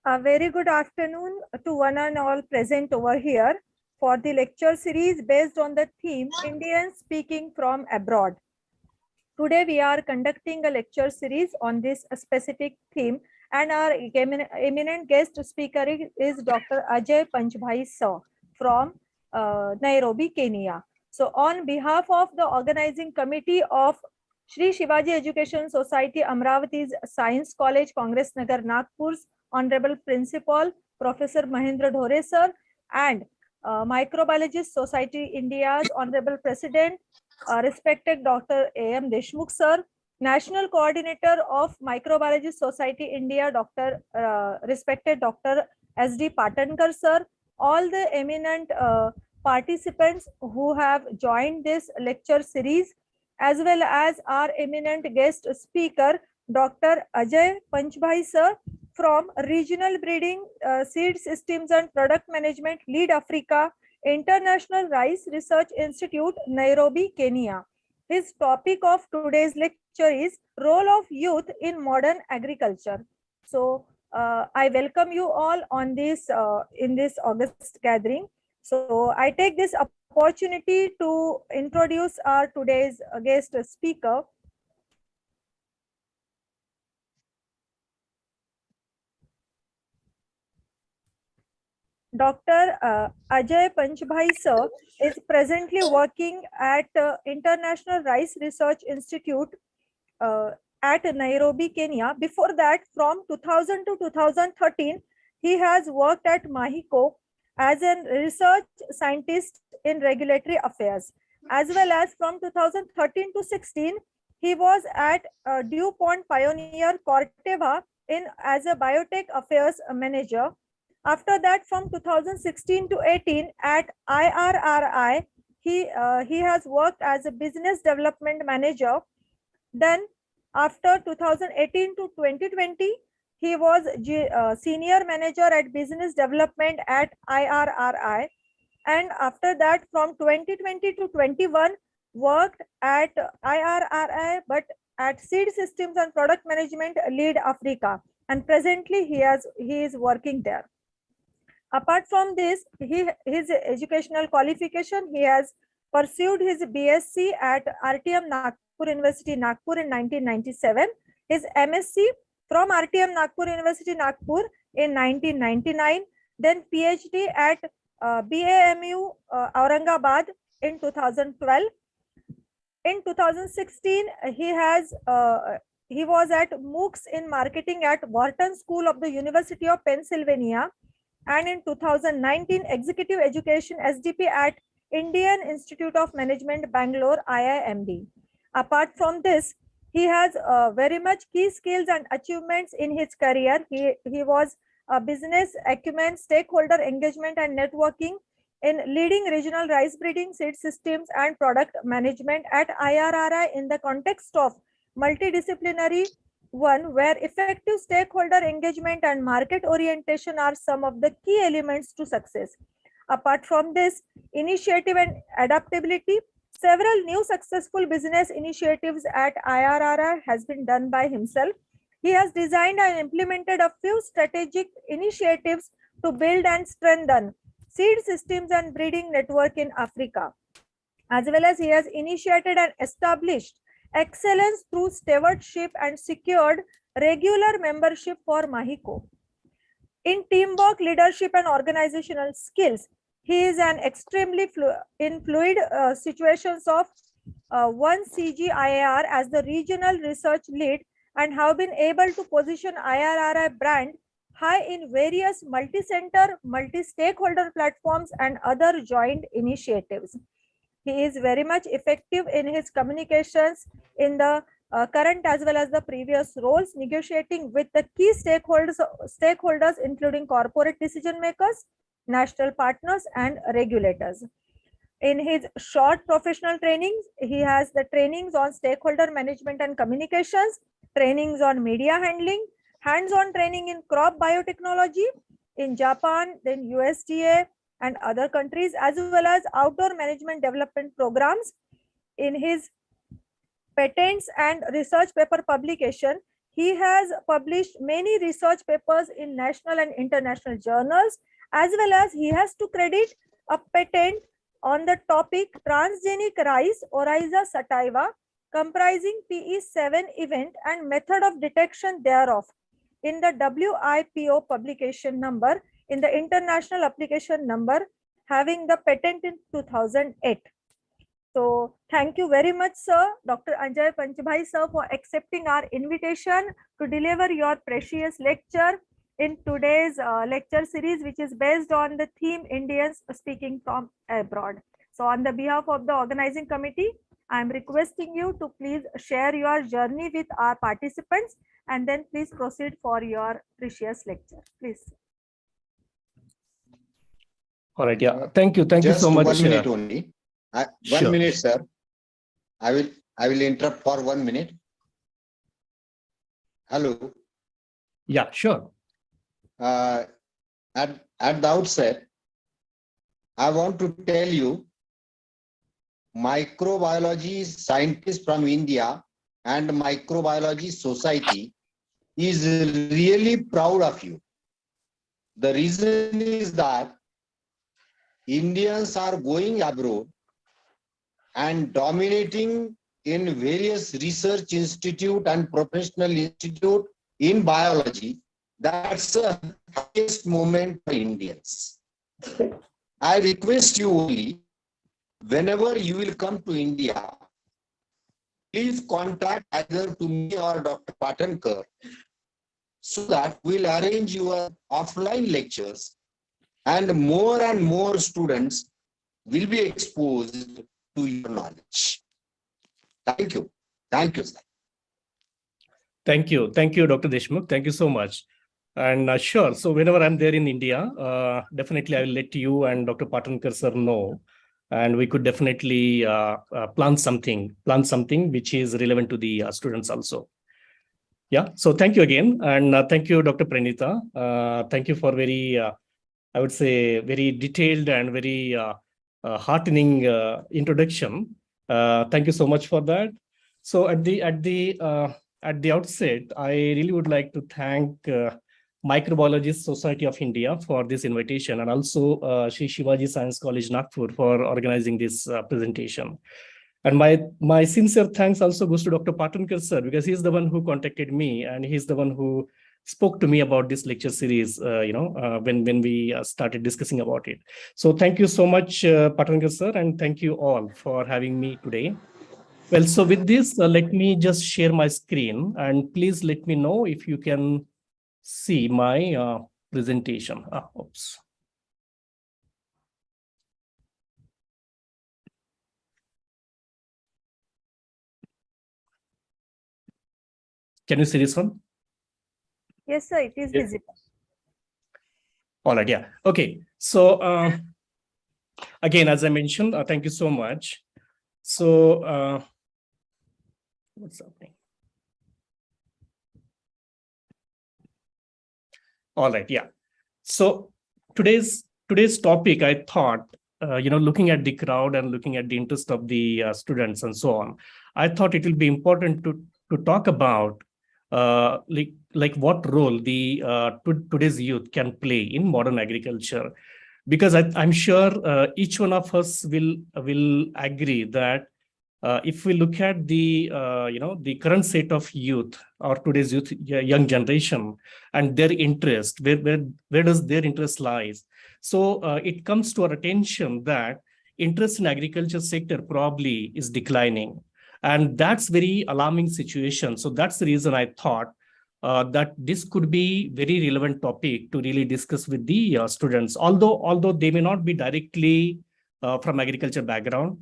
A very good afternoon to one and all present over here for the lecture series based on the theme Indians speaking from abroad. Today we are conducting a lecture series on this specific theme, and our eminent guest speaker is Dr. Ajay Panchbhai Sir from Nairobi, Kenya. So on behalf of the organizing committee of Shri Shivaji Education Society Amravati's Science College, Congress Nagar, Nagpur's Honorable Principal Professor Mahendra Dhore Sir, and Microbiologist Society India's Honorable President respected Dr. A.M. Deshmukh sir, National Coordinator of Microbiology Society India, respected Dr. S.D. Patankar sir, all the eminent participants who have joined this lecture series, as well as our eminent guest speaker, Dr. Ajay Panchbhai sir from Regional Breeding, Seed Systems and Product Management, Lead Africa, International Rice Research Institute, Nairobi, Kenya. His topic of today's lecture is Role of Youth in Modern Agriculture. So I welcome you all on this in this August gathering. So I take this opportunity to introduce our today's guest speaker. Dr. Ajay Panchbhai sir is presently working at International Rice Research Institute at Nairobi, Kenya. Before that, from 2000 to 2013, he has worked at Mahiko as a research scientist in regulatory affairs. As well as from 2013 to 16, he was at DuPont Pioneer Corteva as a biotech affairs manager. After that, from 2016 to 18 at IRRI, he has worked as a business development manager. Then after 2018 to 2020, he was senior manager at business development at IRRI. And after that, from 2020 to 21, worked at IRRI, but at Seed Systems and Product Management, Lead Africa. And presently, he is working there. Apart from this, his educational qualification, he has pursued his BSc at RTM Nagpur University, Nagpur in 1997. His MSc from RTM Nagpur University, Nagpur in 1999. Then PhD at BAMU Aurangabad in 2012. In 2016, he was at MOOCs in marketing at Wharton School of the University of Pennsylvania. And in 2019, Executive Education SDP at Indian Institute of Management, Bangalore, IIMB. Apart from this, he has very much key skills and achievements in his career. He was a business acumen, stakeholder engagement and networking in leading regional rice breeding, seed systems and product management at IRRI in the context of multidisciplinary one where effective stakeholder engagement and market orientation are some of the key elements to success. Apart from this, initiative and adaptability, several new successful business initiatives at IRRI has been done by himself. He has designed and implemented a few strategic initiatives to build and strengthen seed systems and breeding network in Africa. As well as he has initiated and established excellence through stewardship and secured regular membership for Mahiko. In teamwork, leadership and organizational skills, he is an extremely fluid situations of one CGIAR as the regional research lead and have been able to position IRRI brand high in various multi-center, multi-stakeholder platforms and other joint initiatives. He is very much effective in his communications in the current as well as the previous roles, negotiating with the key stakeholders including corporate decision makers, national partners and regulators. In his short professional trainings, he has the trainings on stakeholder management and communications, trainings on media handling, hands-on training in crop biotechnology in Japan, then USDA, and other countries, as well as outdoor management development programs. In his patents and research paper publication, He has published many research papers in national and international journals, as well as he has to credit a patent on the topic transgenic rice, Oryza sativa, comprising PE7 event and method of detection thereof in the WIPO publication number, in the international application number, having the patent in 2008. So thank you very much, sir, Dr. Anjay Panchbhai, sir, for accepting our invitation to deliver your precious lecture in today's lecture series, which is based on the theme Indians speaking from abroad. So on the behalf of the organizing committee, I am requesting you to please share your journey with our participants, and then please proceed for your precious lecture. Please. All right. Yeah. Thank you. Thank you so much. Just 1 minute only. Sure. 1 minute, sir. I will interrupt for 1 minute. Hello. Yeah, sure. At the outset, I want to tell you, microbiology scientists from India and microbiology society is really proud of you. The reason is that Indians are going abroad and dominating in various research institute and professional institute in biology. That's the highest moment for Indians. I request you only, whenever you will come to India, please contact either to me or Dr. Patankar, so that we'll arrange your offline lectures and more students will be exposed to your knowledge. Thank you. Thank you, sir. Thank you. Thank you, Dr. Deshmukh. Thank you so much. And sure. So whenever I'm there in India, definitely I will let you and Dr. Patankar sir know. And we could definitely plan something which is relevant to the students also. Yeah. So thank you again. And thank you, Dr. Pranita. Thank you for very, I would say, very detailed and very heartening introduction. Thank you so much for that. So at the outset, I really would like to thank Microbiologist Society of India for this invitation, and also Shri Shivaji Science College, Nagpur, for organizing this presentation. And my sincere thanks also goes to Dr. Patankar sir, because he's the one who contacted me, and he's the one who spoke to me about this lecture series, when we started discussing about it. So thank you so much, Patankar sir, and thank you all for having me today. Well, so with this, let me just share my screen, and please let me know if you can see my presentation. Oops. Can you see this one? Yes, sir, it is visible. All right, yeah. Okay, so again, as I mentioned, thank you so much. So what's happening? All right, yeah. So today's topic, I thought, looking at the crowd and looking at the interest of the students and so on, I thought it will be important to talk about like what role the today's youth can play in modern agriculture, because I'm sure each one of us will agree that if we look at the the current state of youth, or today's youth, young generation, and their interest, where does their interest lies? So it comes to our attention that interest in agriculture sector probably is declining, and that's very alarming situation. So that's the reason I thought that this could be very relevant topic to really discuss with the students, although they may not be directly from agriculture background,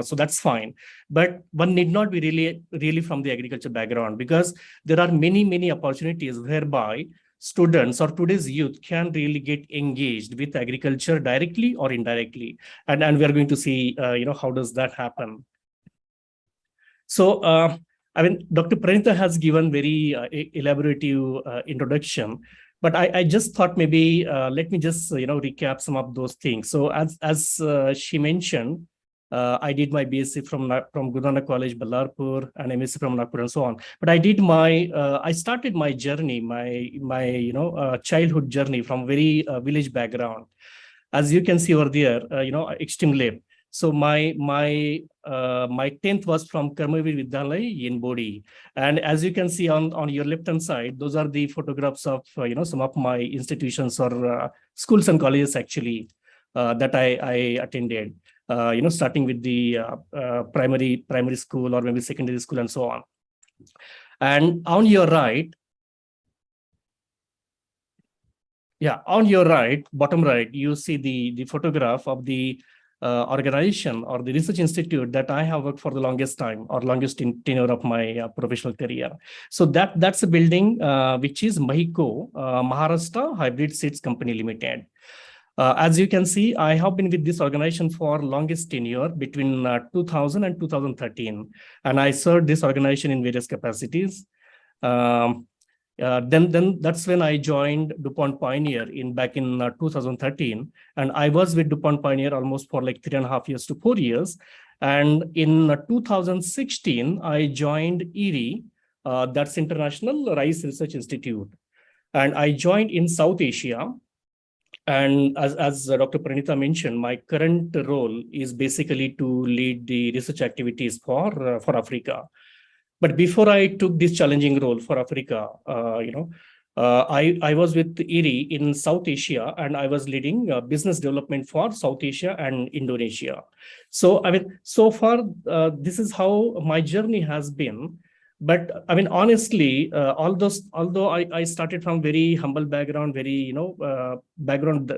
so that's fine. But one need not be really from the agriculture background, because there are many opportunities whereby students or today's youth can really get engaged with agriculture directly or indirectly, and we are going to see how does that happen. So I mean, Dr. Pranita has given very elaborative introduction, but I just thought maybe let me just recap some of those things. So as she mentioned, I did my BSc from Guru Nanak College, Ballarpur, and MSc from Nagpur, and so on. But I started my journey, my childhood journey from very village background. As you can see over there, extreme left. So my 10th was from Karmavir Vidyalaya in Bodhi. And as you can see on your left-hand side, those are the photographs of, some of my institutions or schools and colleges actually that I attended, starting with the primary school or maybe secondary school and so on. And on your right, on your right, bottom right, you see the photograph of the organization or the research institute that I have worked for the longest time or longest tenure of my professional career. So that's a building which is Mahiko, Maharashtra Hybrid Seeds Company Limited. As you can see, I have been with this organization for longest tenure between 2000 and 2013, and I served this organization in various capacities. Then that's when I joined DuPont Pioneer back in 2013, and I was with DuPont Pioneer almost for like 3.5 years to 4 years. And in 2016, I joined IRI, that's International Rice Research Institute, and I joined in South Asia. And as Dr. Pranita mentioned, my current role is basically to lead the research activities for Africa. But before I took this challenging role for Africa, I was with IRI in South Asia, and I was leading business development for South Asia and Indonesia. So, so far, this is how my journey has been. But honestly, although I started from very humble background, very, background,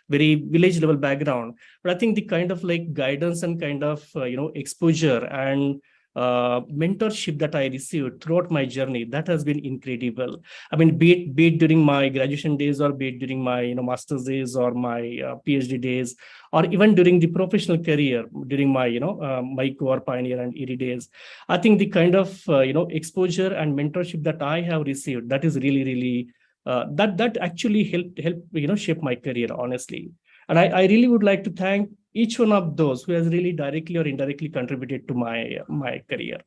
very village level background, but I think the kind of like guidance and kind of, exposure and mentorship that I received throughout my journey, that has been incredible. Be it during my graduation days, or be it during my master's days or my PhD days, or even during the professional career during my my core Pioneer and IRI days. I think the kind of exposure and mentorship that I have received, that is really that actually helped shape my career, honestly. And I really would like to thank each one of those who has really directly or indirectly contributed to my career.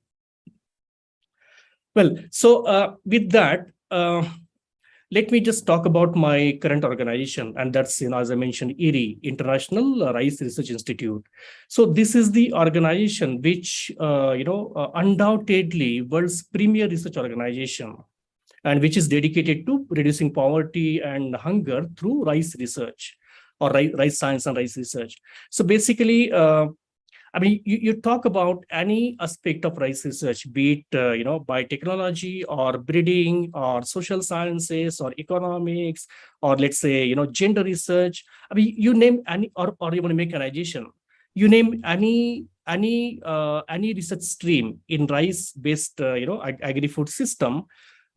Well, so with that, let me just talk about my current organization, and that's, as I mentioned, IRI, International Rice Research Institute. So this is the organization which, undoubtedly world's premier research organization, and which is dedicated to reducing poverty and hunger through rice research, or rice science and rice research. So basically, you talk about any aspect of rice research, be it biotechnology or breeding or social sciences or economics, or let's say gender research. You name any, or even mechanization. You name any research stream in rice-based agri-food system.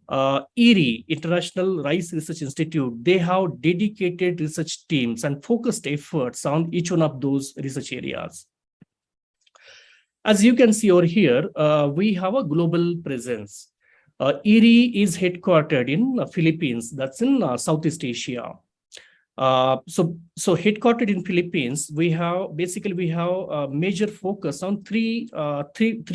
IRI, International Rice Research Institute, they have dedicated research teams and focused efforts on each one of those research areas. As you can see over here, we have a global presence. IRI is headquartered in Philippines, that's in Southeast Asia. So headquartered in Philippines, we have a major focus on three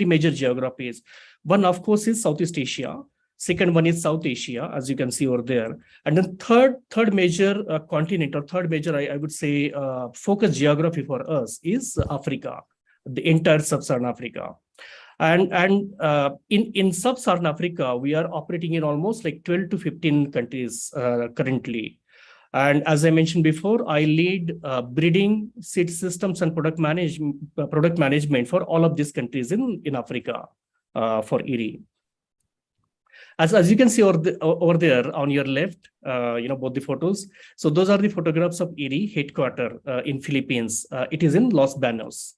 major geographies. One, of course, is Southeast Asia. Second one is South Asia, as you can see over there. And then third major continent, or third major, I would say, focus geography for us is Africa, the entire sub-Saharan Africa. And in sub-Saharan Africa, we are operating in almost like 12 to 15 countries currently. And as I mentioned before, I lead breeding, seed systems, and product management for all of these countries in Africa for IRI. As you can see over there on your left, both the photos. So those are the photographs of IRI headquarters in Philippines. It is in Los Baños.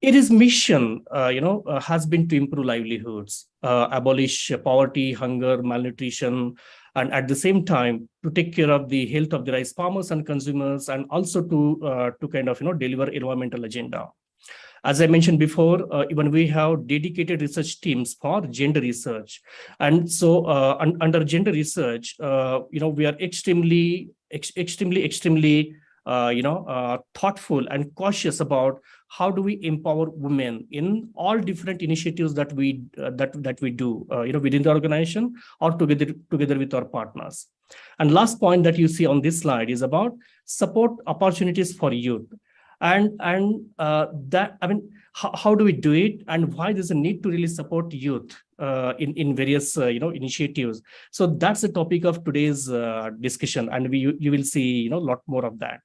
IRI's mission, has been to improve livelihoods, abolish poverty, hunger, malnutrition, and at the same time to take care of the health of the rice farmers and consumers, and also to kind of deliver environmental agenda. As I mentioned before, even we have dedicated research teams for gender research. And so under gender research, we are extremely thoughtful and cautious about how do we empower women in all different initiatives that we do, within the organization or together with our partners. And last point that you see on this slide is about support opportunities for youth. And that, I mean, how do we do it, and why there's a need to really support youth in various initiatives? So that's the topic of today's discussion, and you will see a lot more of that.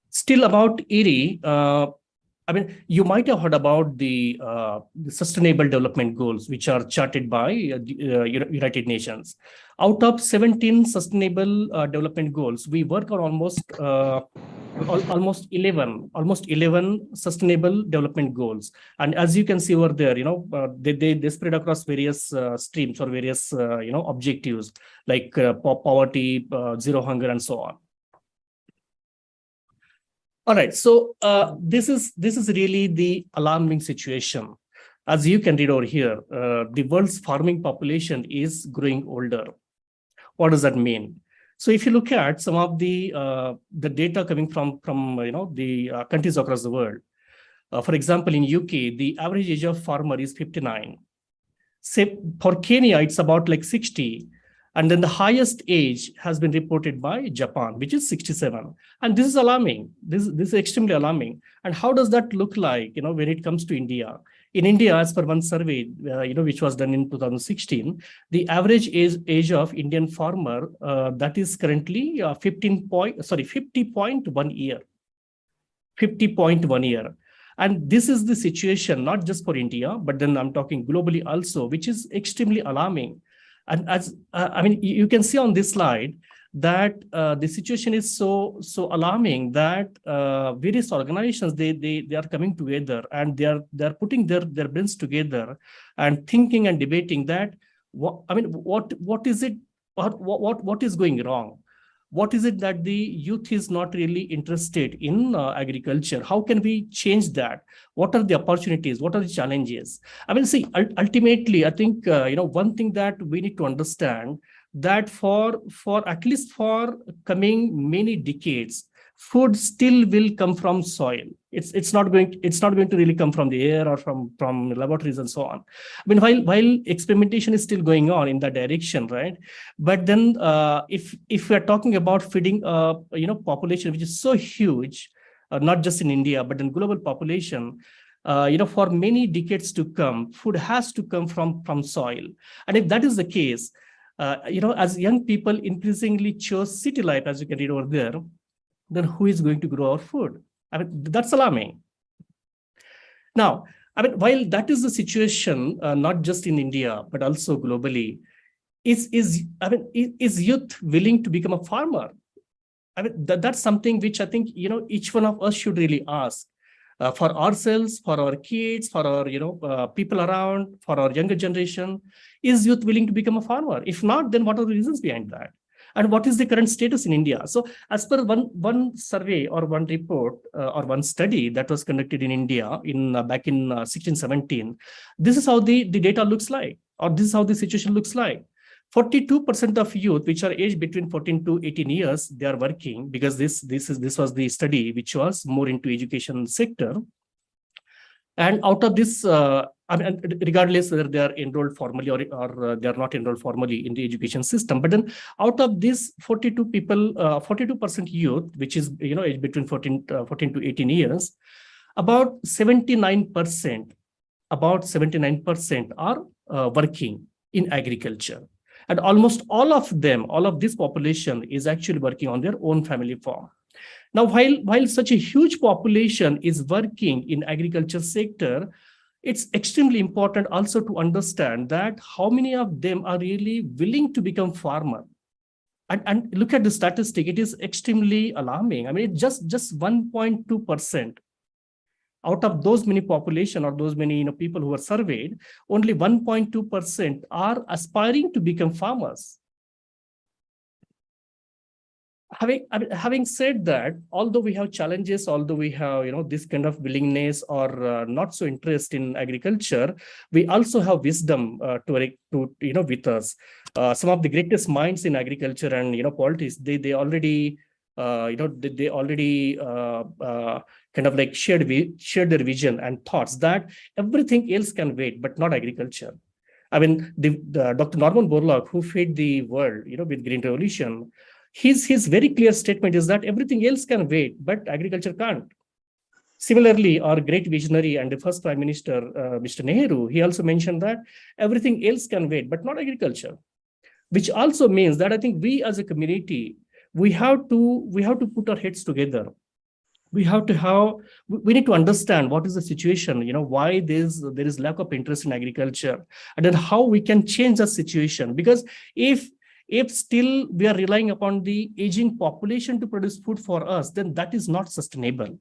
Still about ERI, I mean, you might have heard about the Sustainable Development Goals, which are charted by United Nations. Out of 17 Sustainable Development Goals, we work on almost 11 Sustainable Development Goals. And as you can see over there, they spread across various streams or various objectives like poverty, zero hunger, and so on. All right, so this is really the alarming situation. As you can read over here, the world's farming population is growing older. What does that mean? So if you look at some of the data coming from the countries across the world, for example, in UK, the average age of farmer is 59. Say for Kenya, it's about like 60. And then the highest age has been reported by Japan, which is 67. And this is alarming. This is extremely alarming. And how does that look like, when it comes to India? In India, as per one survey, which was done in 2016, the average age of Indian farmer, that is currently 50.1 year. 50.1 year. And this is the situation, not just for India, but then I'm talking globally also, which is extremely alarming. And as you can see on this slide that the situation is so alarming that various organizations they are coming together, and they are putting their brains together and thinking and debating that what is it, what is going wrong? What is it that the youth is not really interested in agriculture? How can we change that? What are the opportunities? What are the challenges? I mean, see, ultimately, I think, one thing that we need to understand that for at least for coming many decades, food still will come from soil. It's not going to really come from the air or from laboratories and so on. I mean, while experimentation is still going on in that direction, right? But then if we're talking about feeding population which is so huge, not just in India but in global population, for many decades to come, food has to come from soil. And if that is the case, as young people increasingly chose city life, as you can read over there, then who is going to grow our food? I mean, that's alarming. Now, I mean, while that is the situation, not just in India, but also globally, is youth willing to become a farmer? I mean, that's something which I think, each one of us should really ask for ourselves, for our kids, for our, people around, for our younger generation. Is youth willing to become a farmer? If not, then what are the reasons behind that? And what is the current status in India? So as per one survey or one report or one study that was conducted in India back in 16-17, this is how the data looks like, or this is how the situation looks like. 42% of youth, which are aged between 14 to 18 years, they are working, because this was the study which was more into education sector. And out of this, regardless whether they are enrolled formally or they are not enrolled formally in the education system, but then out of this 42% youth, which is aged between 14 to 18 years, about 79% are working in agriculture, and almost all of this population is actually working on their own family farm. Now, while such a huge population is working in agriculture sector, it's extremely important also to understand that how many of them are really willing to become farmer. And look at the statistic, it is extremely alarming. I mean, it's just 1.2%. Out of those many population, or those many people who are surveyed, only 1.2% are aspiring to become farmers. having said that, although we have challenges, although we have this kind of willingness or not so interest in agriculture, we also have wisdom to with us. Some of the greatest minds in agriculture and politics, they already they already kind of like shared their vision and thoughts that everything else can wait, but not agriculture. I mean, the Dr. Norman Borlaug, who fed the world, with Green Revolution, his very clear statement is that everything else can wait, but agriculture can't. Similarly, our great visionary and the first Prime Minister, Mr. Nehru, he also mentioned that everything else can wait, but not agriculture, which also means that I think we as a community, we have to put our heads together. We need to understand what is the situation, why there is lack of interest in agriculture, and then how we can change the situation. Because if still we are relying upon the aging population to produce food for us, then that is not sustainable.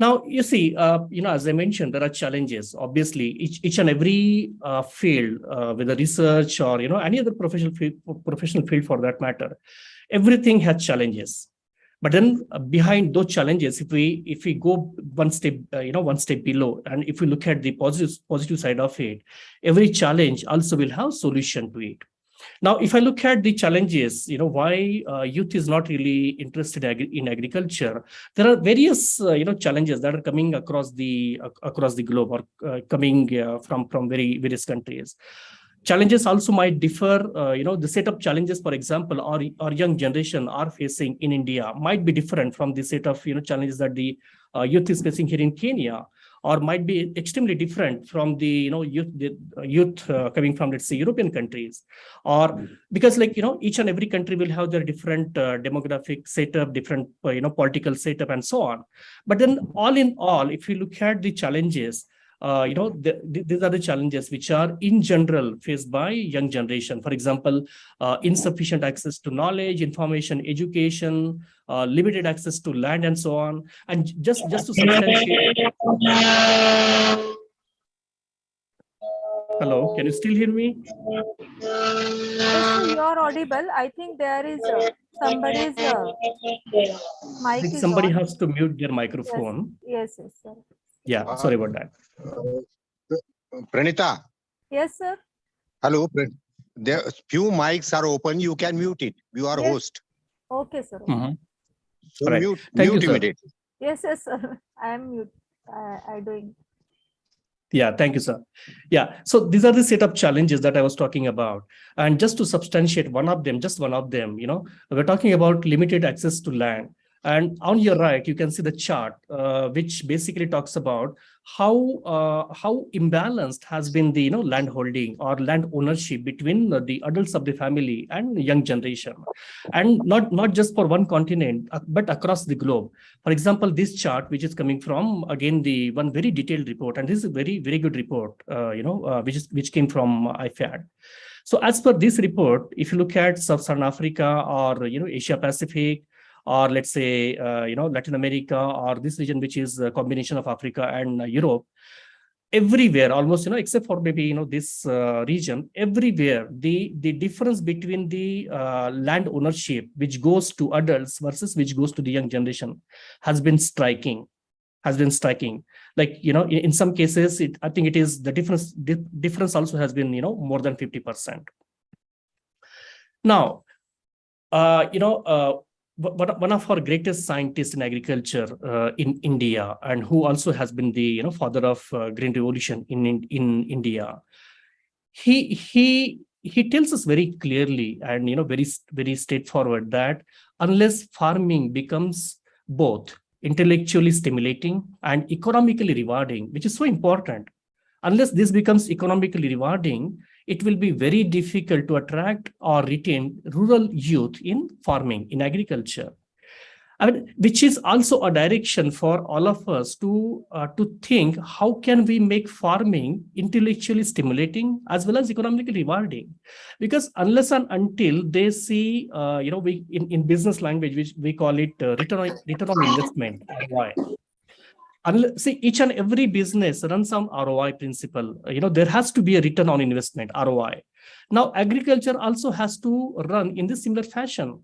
Now, you see, as I mentioned, there are challenges. Obviously, each and every field, whether research or any other professional field for that matter, everything has challenges. But then behind those challenges, if we go one step below, and if we look at the positive side of it, every challenge also will have solution to it. Now, if I look at the challenges, why youth is not really interested in agriculture, there are various challenges that are coming across the globe, or coming from various countries. Challenges also might differ. The set of challenges, for example, our young generation are facing in India might be different from the set of challenges that the youth is facing here in Kenya, or might be extremely different from the youth coming from, let's say, European countries, or because each and every country will have their different demographic setup, different political setup, and so on. But then all in all, if you look at the challenges, these are the challenges which are in general faced by young generation. For example, insufficient access to knowledge, information, education, limited access to land, and so on. And just to substantiate. Hello, can you still hear me? Yes, you are audible. I think there is somebody's mic is somebody on. has to mute their microphone. Yes, sir. Yeah, sorry about that. Pranita. Yes, sir. Hello. There few mics are open. You can mute it. You are host. Okay, sir. So Right. mute Thank you, sir. immediately. Yes, sir. I am mute. I doing. Yeah, thank you, sir. Yeah, so these are the set of challenges that I was talking about. And just to substantiate one of them, we're talking about limited access to land. And on your right, you can see the chart, which basically talks about how imbalanced has been the land holding or land ownership between the adults of the family and young generation, and not just for one continent, but across the globe. For example, this chart, which is coming from again the one very detailed report, and this is a very good report, which came from IFAD. So as per this report, if you look at Sub-Saharan Africa or Asia Pacific, or let's say, Latin America, or this region, which is a combination of Africa and Europe, everywhere, almost, except for maybe, this region, everywhere, the difference between the land ownership, which goes to adults versus which goes to the young generation, has been striking. Like, in some cases, I think it is the difference also has been, more than 50%. Now, one of our greatest scientists in agriculture in India, and who also has been the father of Green Revolution in India, he tells us very clearly and very straightforward that unless farming becomes both intellectually stimulating and economically rewarding, which is so important, unless this becomes economically rewarding, it will be very difficult to attract or retain rural youth in farming, in agriculture. I mean, which is also a direction for all of us to think, how can we make farming intellectually stimulating as well as economically rewarding? Because unless and until they see, we in business language, which we call it return on investment, ROI. See, each and every business runs on ROI principle. There has to be a return on investment, ROI. Now, agriculture also has to run in this similar fashion.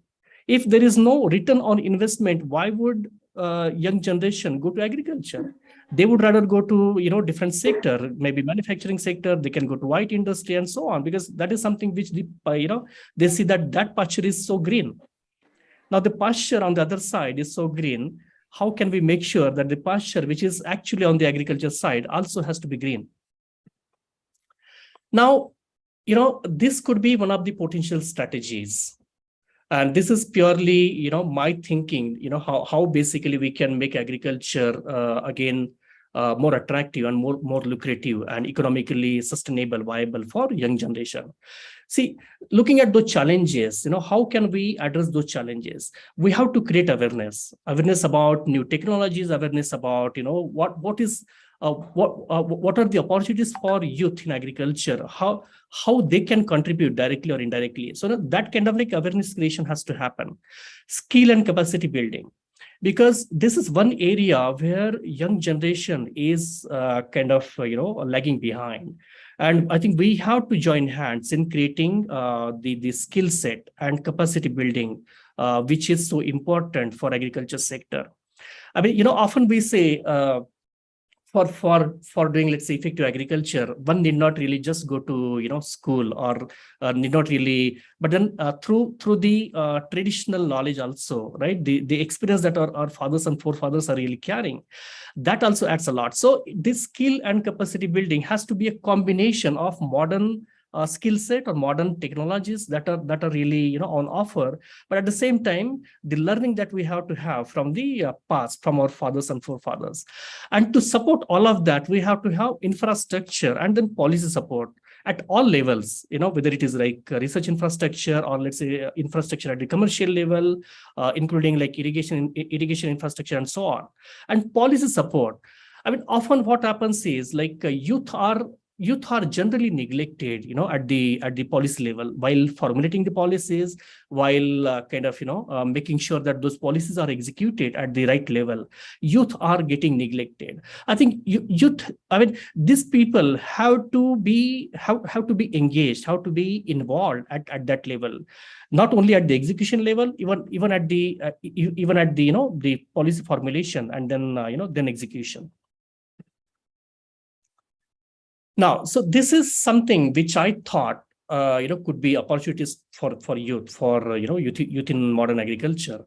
If there is no return on investment, why would young generation go to agriculture? They would rather go to, different sector, maybe manufacturing sector. They can go to white industry and so on, because that is something which they see that pasture is so green. Now the pasture on the other side is so green. How can we make sure that the pasture which is actually on the agriculture side also has to be green? Now, this could be one of the potential strategies. And this is purely, my thinking, how basically we can make agriculture again more attractive and more lucrative and economically sustainable, viable for young generation. See, looking at those challenges, how can we address those challenges? We have to create awareness about new technologies, awareness about, what are the opportunities for youth in agriculture, how they can contribute directly or indirectly. So that kind of like awareness creation has to happen. Skill and capacity building, because this is one area where young generation is lagging behind. And I think we have to join hands in creating the skill set and capacity building, which is so important for agriculture sector. I mean, often we say, for doing, let's say, effective agriculture, one need not really just go to school, or need not really, but then through the traditional knowledge also, right, the experience that our fathers and forefathers are really carrying, that also adds a lot. So this skill and capacity building has to be a combination of modern skill set or modern technologies that are really on offer, but at the same time the learning that we have to have from the past, from our fathers and forefathers. And to support all of that, we have to have infrastructure and then policy support at all levels, whether it is like research infrastructure, or let's say infrastructure at the commercial level, including like irrigation infrastructure and so on, and policy support. I mean, often what happens is like youth are generally neglected, at the policy level, while formulating the policies, while making sure that those policies are executed at the right level. Youth are getting neglected. I think youth, I mean, these people have to be engaged, have to be involved at that level, not only at the execution level, even at the the policy formulation, and then execution. Now, so this is something which I thought, could be opportunities for youth, youth in modern agriculture.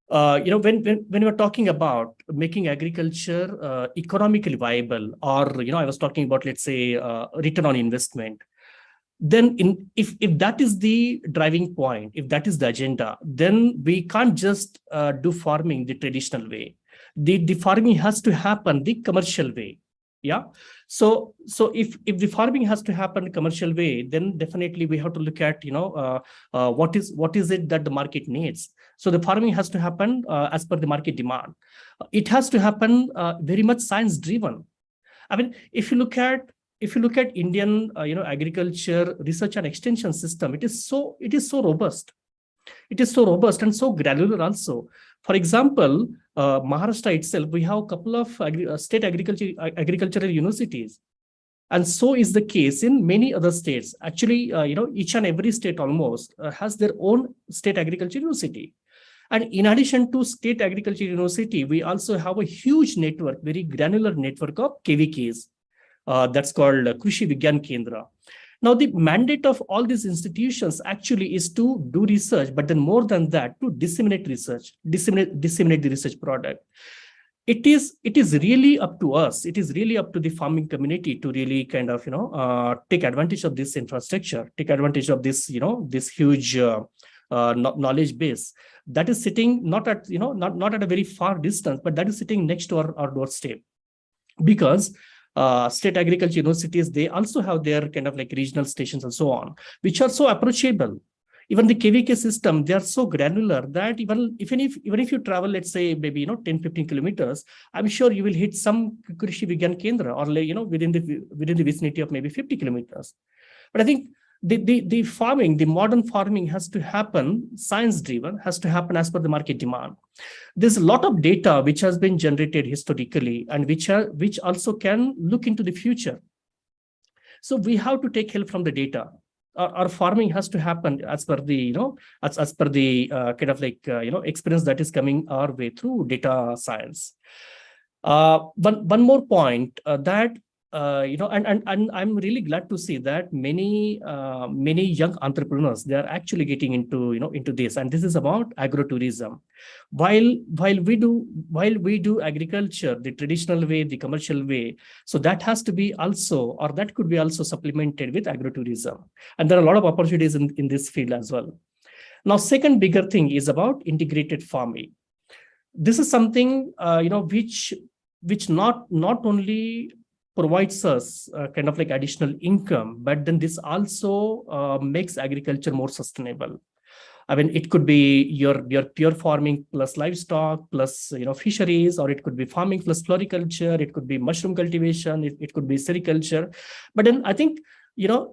When we were talking about making agriculture economically viable, or, I was talking about, let's say, return on investment, then if that is the driving point, if that is the agenda, then we can't just do farming the traditional way. The farming has to happen the commercial way. Yeah. So if the farming has to happen commercial way, then definitely we have to look at, what is it that the market needs. So the farming has to happen as per the market demand. It has to happen very much science driven. I mean, if you look at Indian, agriculture research and extension system, it is so robust. It is so robust and so granular also. For example, Maharashtra itself, we have a couple of state agricultural universities. And so is the case in many other states. Actually, each and every state almost has their own state agriculture university. And in addition to state agriculture university, we also have a huge network, very granular network of KVKs. That's called Krishi Vigyan Kendra. Now, the mandate of all these institutions actually is to do research, but then more than that, to disseminate research, disseminate the research product. It is really up to us. It is really up to the farming community to really kind of, take advantage of this infrastructure, take advantage of this, this huge knowledge base that is sitting not at a very far distance, but that is sitting next to our doorstep. Because state agriculture universities, they also have their kind of like regional stations and so on, which are so approachable. Even the KVK system, they are so granular that even if you travel, let's say maybe 10-15 kilometers, I'm sure you will hit some Krishi Vigyan Kendra, or within the vicinity of maybe 50 kilometers. But I think the modern farming has to happen science driven, has to happen as per the market demand. There's a lot of data which has been generated historically, and which also can look into the future. So we have to take help from the data. or farming has to happen as per the, as per the kind of like, experience that is coming our way through data science. One more point that, and I'm really glad to see that many young entrepreneurs, they are actually getting into, into this, and this is about agrotourism. While we do agriculture the traditional way, the commercial way, so that has to be also, or that could be also supplemented with agrotourism, and there are a lot of opportunities in this field as well. Now, second bigger thing is about integrated farming. This is something which not only provides us kind of like additional income, but then this also makes agriculture more sustainable. I mean, it could be your pure farming plus livestock plus fisheries, or it could be farming plus floriculture. It could be mushroom cultivation. It could be sericulture. But then I think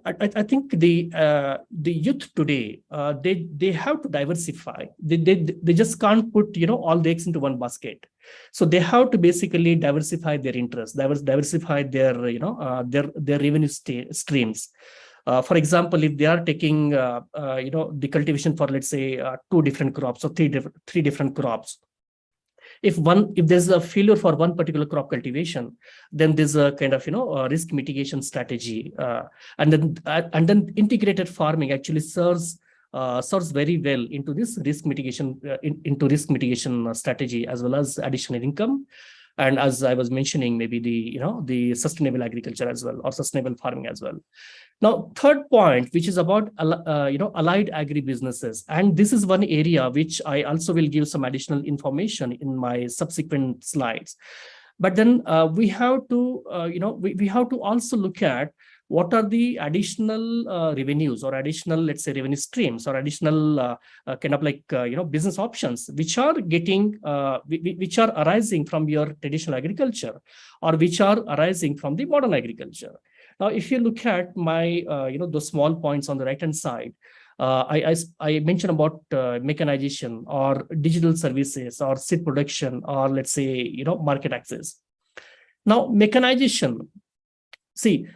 I think the youth today, they have to diversify. They just can't put all the eggs into one basket. So they have to basically diversify their interests, diversify their their revenue streams. For example, if they are taking the cultivation for, let's say, 2 different crops or 3 different crops, if there's a failure for one particular crop cultivation, then there's a kind of risk mitigation strategy, and then integrated farming actually serves very well into this risk mitigation strategy, as well as additional income. And as I was mentioning, maybe the sustainable agriculture as well, or sustainable farming as well. Now, third point, which is about allied agri businesses, and this is one area which I also will give some additional information in my subsequent slides. But then we have to we have to also look at what are the additional revenues, or additional, let's say, revenue streams, or additional kind of like business options which are getting which are arising from your traditional agriculture, or which are arising from the modern agriculture. Now, if you look at my those small points on the right hand side, I mentioned about mechanization, or digital services, or seed production, or let's say market access. Now, mechanization, see,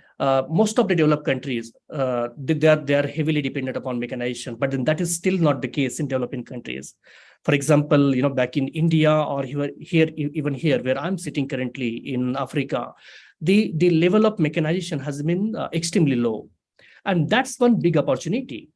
most of the developed countries, they are heavily dependent upon mechanization, but then that is still not the case in developing countries. For example, back in India, or even here where I'm sitting currently in Africa, the level of mechanization has been extremely low, and that's one big opportunity.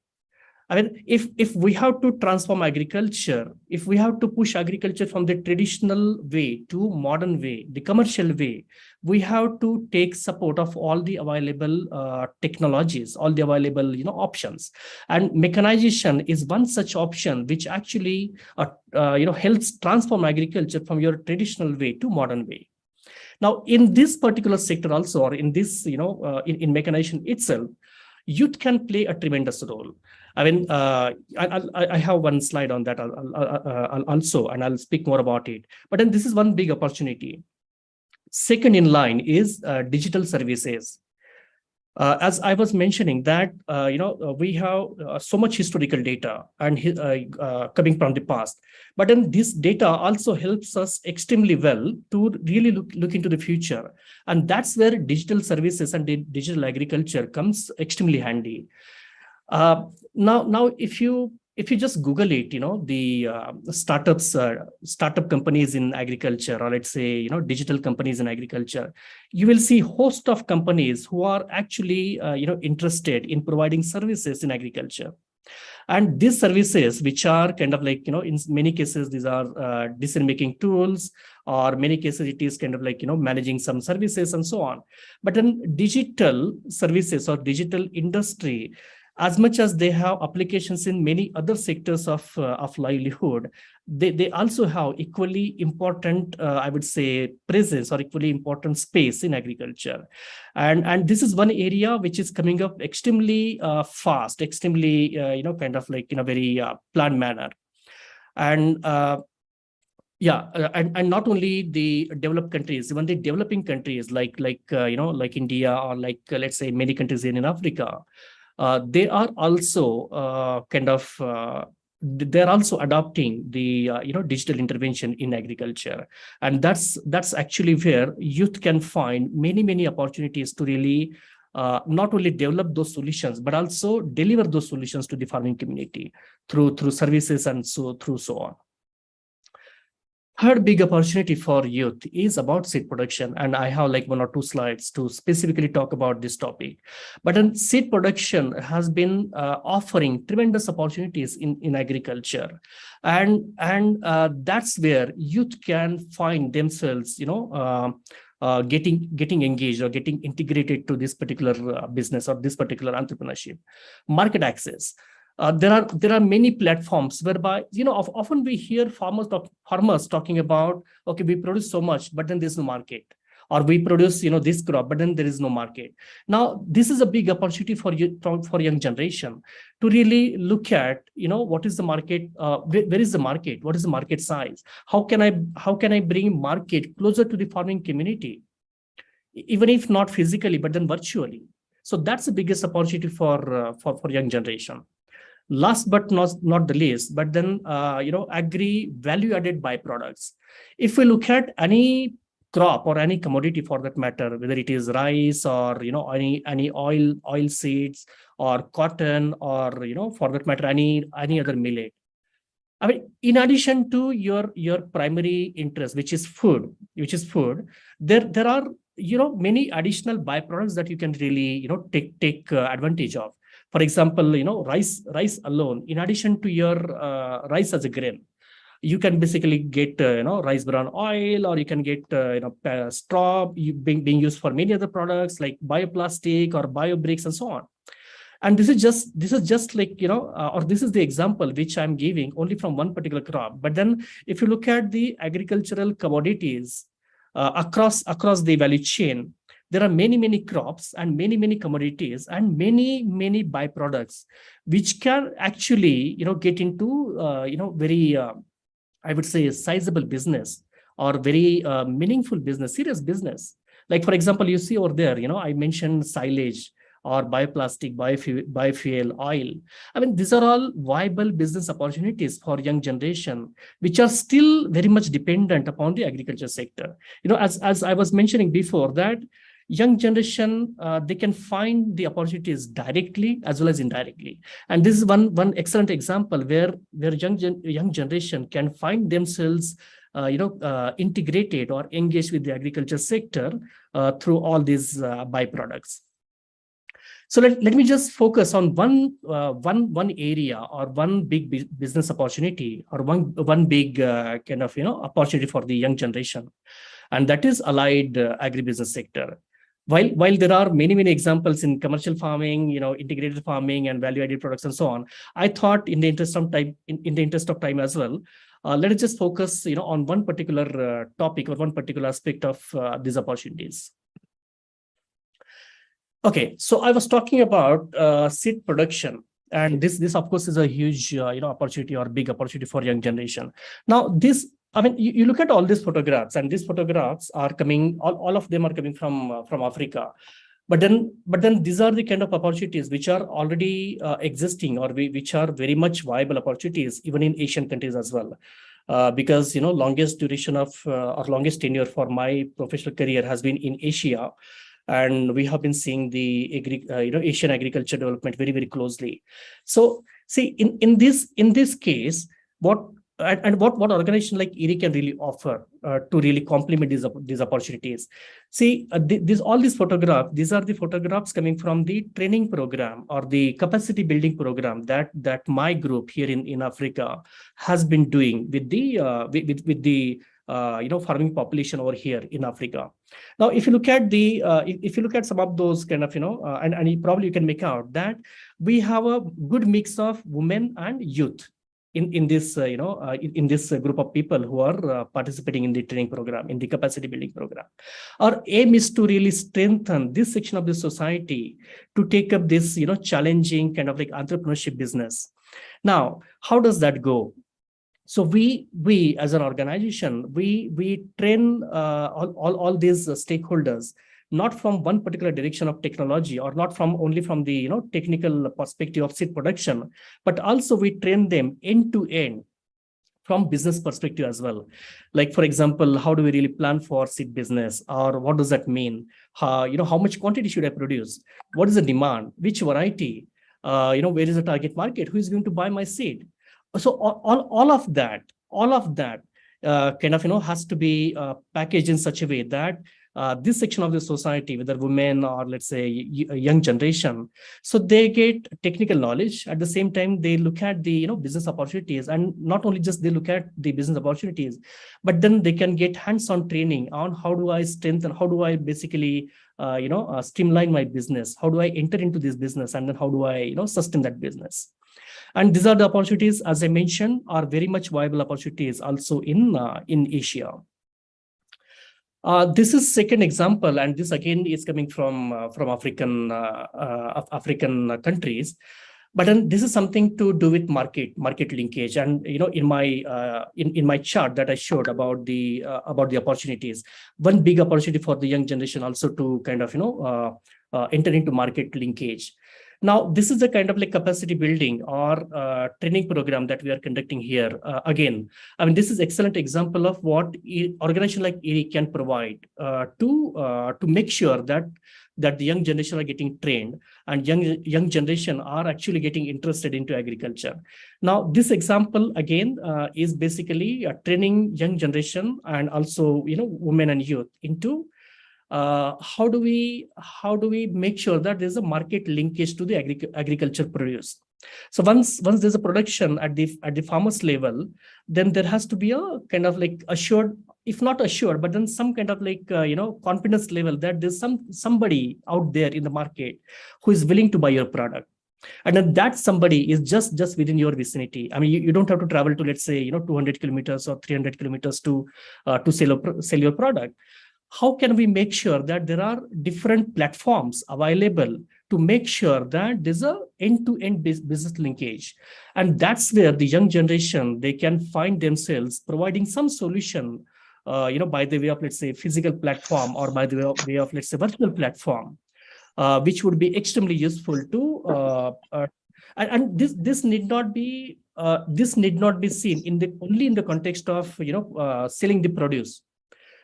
I mean, if we have to transform agriculture, if we have to push agriculture from the traditional way to modern way, the commercial way, we have to take support of all the available technologies, all the available options, and mechanization is one such option which actually helps transform agriculture from your traditional way to modern way. Now, in this particular sector also, or in this in mechanization itself, youth can play a tremendous role. I mean, I have one slide on that I'll also, and I'll speak more about it. But then this is one big opportunity. Second in line is digital services. As I was mentioning that, we have so much historical data and coming from the past, but then this data also helps us extremely well to really look into the future. And that's where digital services and digital agriculture comes extremely handy. Now, if you just Google it, the startup companies in agriculture, or let's say, digital companies in agriculture, you will see host of companies who are actually, interested in providing services in agriculture. And these services, which are kind of like, in many cases, these are decision-making tools, or many cases it is kind of like, managing some services and so on. But then digital services or digital industry, as much as they have applications in many other sectors of livelihood, they also have equally important, I would say, presence, or equally important space in agriculture. And this is one area which is coming up extremely fast, extremely, kind of like in a very planned manner. And and not only the developed countries, even the developing countries like India, or like, let's say, many countries here in Africa, they are also they're also adopting the digital intervention in agriculture, and that's actually where youth can find many opportunities to really not only develop those solutions, but also deliver those solutions to the farming community through services and so on. Third big opportunity for youth is about seed production. And I have like 1 or 2 slides to specifically talk about this topic. But then seed production has been offering tremendous opportunities in agriculture. And that's where youth can find themselves, getting engaged or getting integrated to this particular business or this particular entrepreneurship. Market access. There are many platforms whereby, often we hear farmers talking about, okay, we produce so much, but then there's no market, or we produce, this crop, but then there is no market. Now, this is a big opportunity for young generation to really look at, what is the market, where is the market, what is the market size, how can I bring market closer to the farming community, even if not physically, but then virtually. So that's the biggest opportunity for young generation. Last but not the least, but then, agri value-added byproducts. If we look at any crop or any commodity for that matter, whether it is rice or, any oil seeds or cotton or, for that matter, any other millet. I mean, in addition to your primary interest, which is food, there are, many additional byproducts that you can really, take advantage of. For example, rice alone, in addition to your rice as a grain, you can basically get, rice bran oil, or you can get, straw being used for many other products like bioplastic or biobricks and so on. And this is just like, or this is the example which I'm giving only from one particular crop. But then if you look at the agricultural commodities across the value chain, there are many crops and many commodities and many byproducts which can actually, get into, very, I would say, a sizable business or very meaningful business, serious business. Like, for example, you see over there, I mentioned silage or bioplastic, biofuel, oil. I mean, these are all viable business opportunities for young generation, which are still very much dependent upon the agriculture sector. As I was mentioning before, that young generation, they can find the opportunities directly as well as indirectly. And this is one excellent example where young generation can find themselves, integrated or engaged with the agriculture sector through all these byproducts. So let me just focus on one area or one big business opportunity or one big kind of opportunity for the young generation, and that is allied agribusiness sector. While there are many examples in commercial farming, integrated farming and value-added products and so on, I thought in the interest of time as well, let us just focus on one particular topic or one particular aspect of these opportunities. Okay, so I was talking about seed production, and this of course is a huge opportunity or big opportunity for young generation. Now you look at all these photographs, and these photographs are coming, all of them are coming from Africa. But then these are the kind of opportunities which are already existing, or which are very much viable opportunities even in Asian countries as well. Because longest duration of or longest tenure for my professional career has been in Asia. And we have been seeing the Asian agriculture development very closely. So see, in this case, what organization like IRRI can really offer to really complement these opportunities. See, all these photographs, these are the photographs coming from the training program or the capacity building program that my group here in Africa has been doing with the farming population over here in Africa. Now, if you look at some of those kind of and you probably can make out that we have a good mix of women and youth in this group of people who are participating in the training program, in the capacity building program. Our aim is to really strengthen this section of the society to take up this challenging kind of like entrepreneurship business. Now, how does that go? So we as an organization, we train all these stakeholders, not from one particular direction of technology, or not only from the technical perspective of seed production, but also we train them end to end from business perspective as well. Like, for example, how do we really plan for seed business, or what does that mean? How much quantity should I produce? What is the demand? Which variety? Where is the target market? Who is going to buy my seed? So all of that kind of, has to be packaged in such a way that this section of the society, whether women or let's say a young generation, so they get technical knowledge. At the same time, they look at the business opportunities, and not only just they look at the business opportunities, but then they can get hands-on training on how do I strengthen, how do I basically streamline my business, how do I enter into this business, and then how do I sustain that business. And these are the opportunities, as I mentioned, are very much viable opportunities also in Asia. This is second example, and this again is coming from African countries. But then this is something to do with market linkage. And in my chart that I showed about the opportunities, one big opportunity for the young generation also to kind of enter into market linkage. Now, this is the kind of like capacity building or training program that we are conducting here. Again, I mean, this is excellent example of what organization like ERI can provide to make sure that the young generation are getting trained, and young generation are actually getting interested into agriculture. Now, this example again is basically training young generation and also women and youth into how do we make sure that there's a market linkage to the agriculture produce. So once there's a production at the farmers level, then there has to be a kind of like assured, if not assured, but then some kind of like confidence level that there's somebody out there in the market who is willing to buy your product. And then that somebody is just within your vicinity. I mean, you don't have to travel to, let's say 200 kilometers or 300 kilometers to sell your product. How can we make sure that there are different platforms available to make sure that there's a end-to-end business linkage? And that's where the young generation, they can find themselves providing some solution, by the way of, let's say, physical platform, or by the way of let's say, virtual platform, which would be extremely useful to, and this need not be seen only in the context of, selling the produce,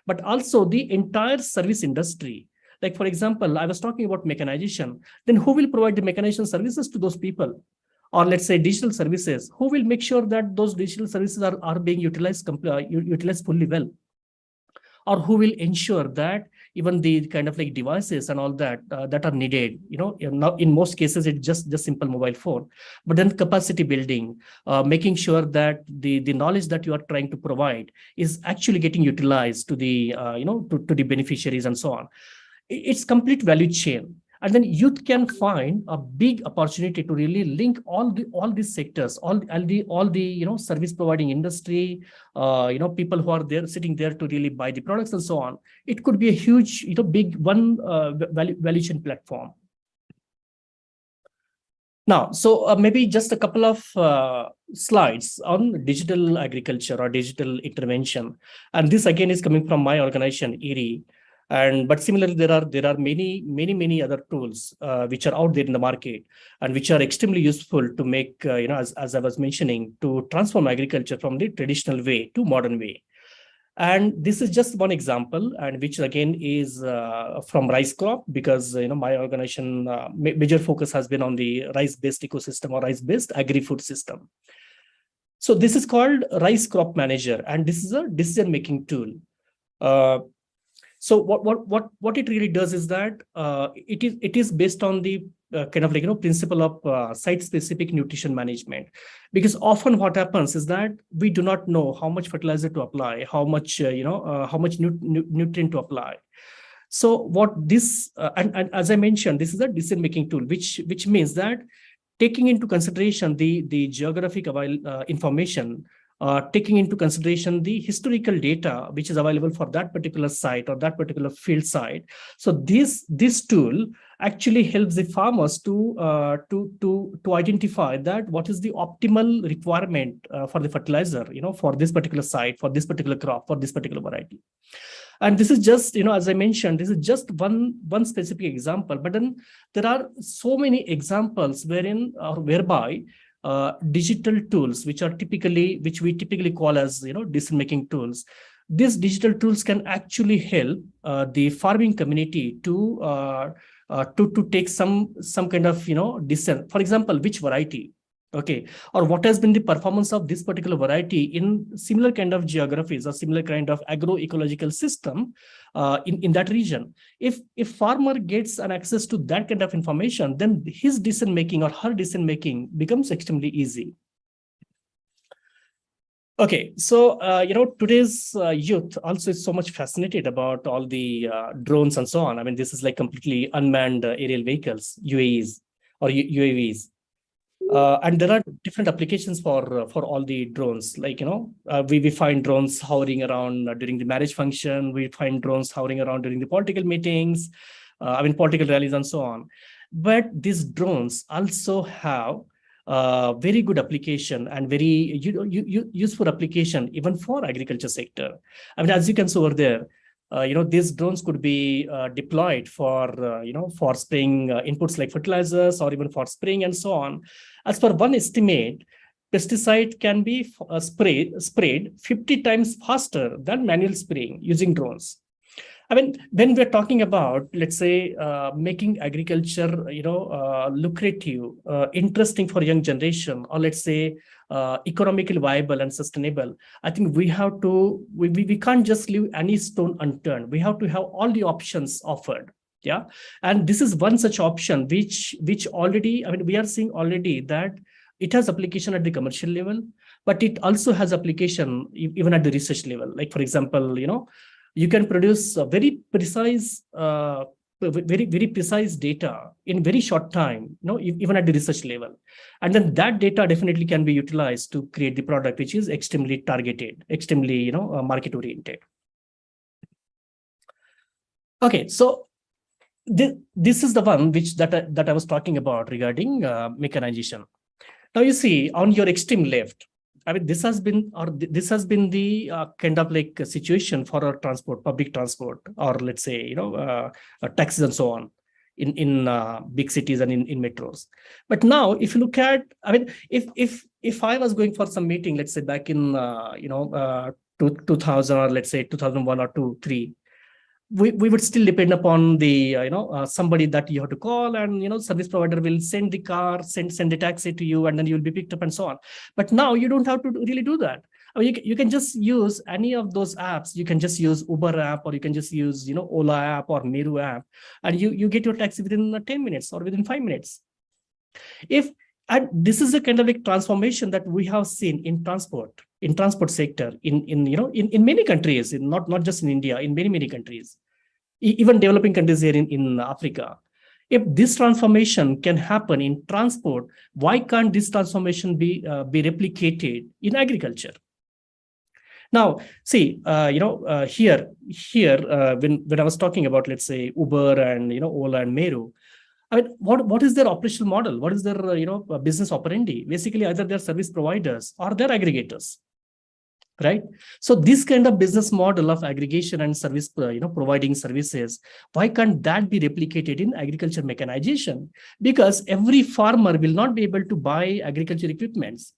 but also the entire service industry. Like, for example, I was talking about mechanization. Then who will provide the mechanization services to those people? Or let's say digital services. Who will make sure that those digital services are being utilized fully well? Or who will ensure that even the kind of like devices and all that that are needed, now in most cases it's just simple mobile phone, but then capacity building, making sure that the knowledge that you are trying to provide is actually getting utilized to the to the beneficiaries and so on. It's complete value chain. And then youth can find a big opportunity to really link all these sectors, all the service providing industry, people who are there sitting there to really buy the products and so on. It could be a huge, big one value chain platform. Now, so maybe just a couple of slides on digital agriculture or digital intervention, and this again is coming from my organization ERI. But similarly, there are many other tools which are out there in the market and which are extremely useful to make, as I was mentioning, to transform agriculture from the traditional way to modern way. And this is just one example, and which again is from rice crop, because my organization major focus has been on the rice-based ecosystem or rice-based agri-food system. So this is called Rice Crop Manager, and this is a decision-making tool. So what it really does is that it is based on the kind of like principle of site-specific nutrition management, because often what happens is that we do not know how much fertilizer to apply, how much nutrient to apply. So what this and as I mentioned, this is a decision-making tool, which means that taking into consideration the geographic information, taking into consideration the historical data which is available for that particular site or that particular field site. So this tool actually helps the farmers to identify that what is the optimal requirement for the fertilizer, for this particular site, for this particular crop, for this particular variety. And this is just, as I mentioned, this is just one specific example, but then there are so many examples whereby digital tools, which we typically call as decision-making tools. These digital tools can actually help the farming community to take some kind of decision. For example, which variety, okay, or what has been the performance of this particular variety in similar kind of geographies or similar kind of agroecological system in that region. If farmer gets an access to that kind of information, then his decision making or her decision making becomes extremely easy. Okay, so today's youth also is so much fascinated about all the drones and so on. I mean, this is like completely unmanned aerial vehicles, UAVs or UAVs. And there are different applications for all the drones. Like, we find drones hovering around during the marriage function. We find drones hovering around during the political meetings, political rallies and so on. But these drones also have very good application and very useful application even for agriculture sector. I mean, as you can see over there, these drones could be deployed for spraying inputs like fertilizers or even for spraying and so on. As per one estimate, pesticide can be sprayed 50 times faster than manual spraying using drones. I mean, when we're talking about, let's say, making agriculture, lucrative, interesting for young generation, or let's say, economically viable and sustainable, I think we have to, we can't just leave any stone unturned. We have to have all the options offered. Yeah. And this is one such option, which already, I mean, we are seeing already that it has application at the commercial level, but it also has application even at the research level. Like, for example, you can produce a very precise, very precise data in very short time, even at the research level. And then that data definitely can be utilized to create the product, which is extremely targeted, extremely, market oriented. Okay, so this is the one that I was talking about regarding mechanization. Now you see on your extreme left, I mean, this has been the kind of like situation for our transport, public transport, or let's say, taxis and so on in big cities and in metros. But now, if you look at, I mean, if I was going for some meeting, let's say back in 2000 or let's say 2001 or 2003, we would still depend upon the somebody that you have to call, and service provider will send the car, send the taxi to you, and then you'll be picked up and so on. But now you don't have to really do that. I mean, you can just use any of those apps. You can just use Uber app, or you can just use Ola app or Meru app, and you get your taxi within 10 minutes or within 5 minutes. And this is the kind of like transformation that we have seen in transport sector in many countries, not just in India, in many countries, even developing countries here in Africa. If this transformation can happen in transport, why can't this transformation be replicated in agriculture? Now, see, here when I was talking about, let's say, Uber and Ola and Meru, I mean, what is their operational model? What is their business operandi? Basically, either they're service providers or they're aggregators, right? So this kind of business model of aggregation and service, providing services, why can't that be replicated in agriculture mechanization? Because every farmer will not be able to buy agriculture equipments.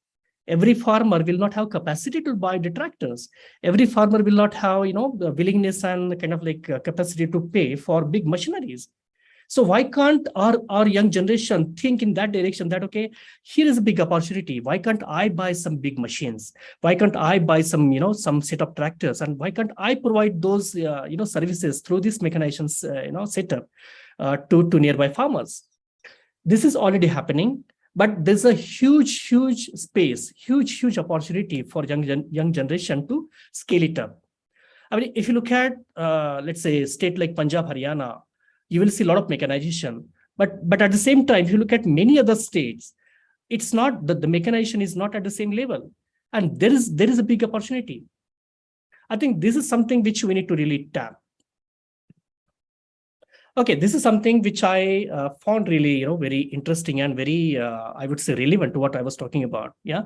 Every farmer will not have capacity to buy the tractors. Every farmer will not have, the willingness and kind of like capacity to pay for big machineries. So why can't our young generation think in that direction that, okay, here is a big opportunity. Why can't I buy some big machines? Why can't I buy some, some set of tractors? And why can't I provide those, services through this mechanization, setup to nearby farmers? This is already happening, but there's a huge space, huge opportunity for young generation to scale it up. I mean, if you look at, let's say, state like Punjab, Haryana, you will see a lot of mechanization. But at the same time, if you look at many other states, it's not that the mechanization is not at the same level. And there is a big opportunity. I think this is something which we need to really tap. Okay, this is something which I found really, very interesting and very, I would say, relevant to what I was talking about. Yeah,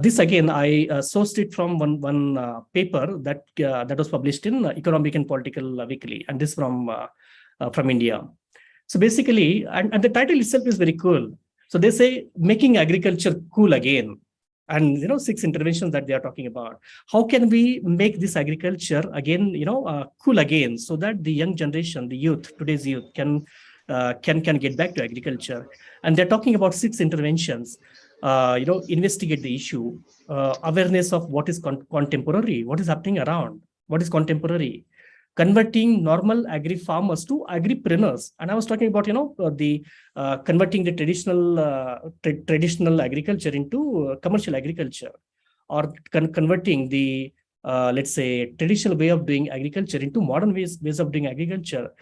this again, I sourced it from one paper that was published in Economic and Political Weekly, and this from India. So basically, and the title itself is very cool. So they say making agriculture cool again. And 6 interventions that they are talking about. How can we make this agriculture again, cool again, so that the young generation, the youth, today's youth can get back to agriculture? And they're talking about 6 interventions. Investigate the issue, awareness of what is contemporary, what is happening around, what is contemporary, converting normal agri farmers to agripreneurs. And I was talking about the converting the traditional agriculture into commercial agriculture, or converting the let's say traditional way of doing agriculture into modern ways of doing agriculture,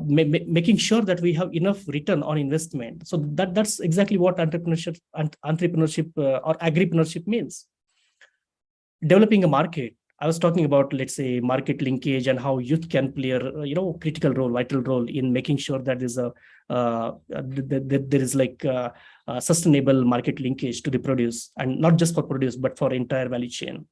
making sure that we have enough return on investment. So that's exactly what entrepreneurship or agripreneurship means. Developing a market. I was talking about, let's say, market linkage and how youth can play a critical role, vital role in making sure that there is like a sustainable market linkage to the produce, and not just for produce but for entire value chain.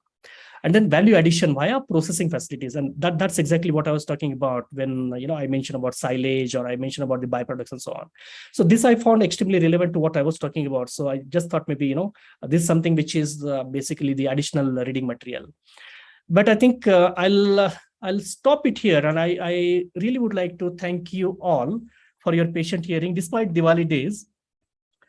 And then value addition via processing facilities, and that's exactly what I was talking about when I mentioned about silage, or I mentioned about the byproducts and so on. So this I found extremely relevant to what I was talking about. So I just thought maybe this is something which is basically the additional reading material. But I think I'll stop it here, and I really would like to thank you all for your patient hearing despite Diwali days.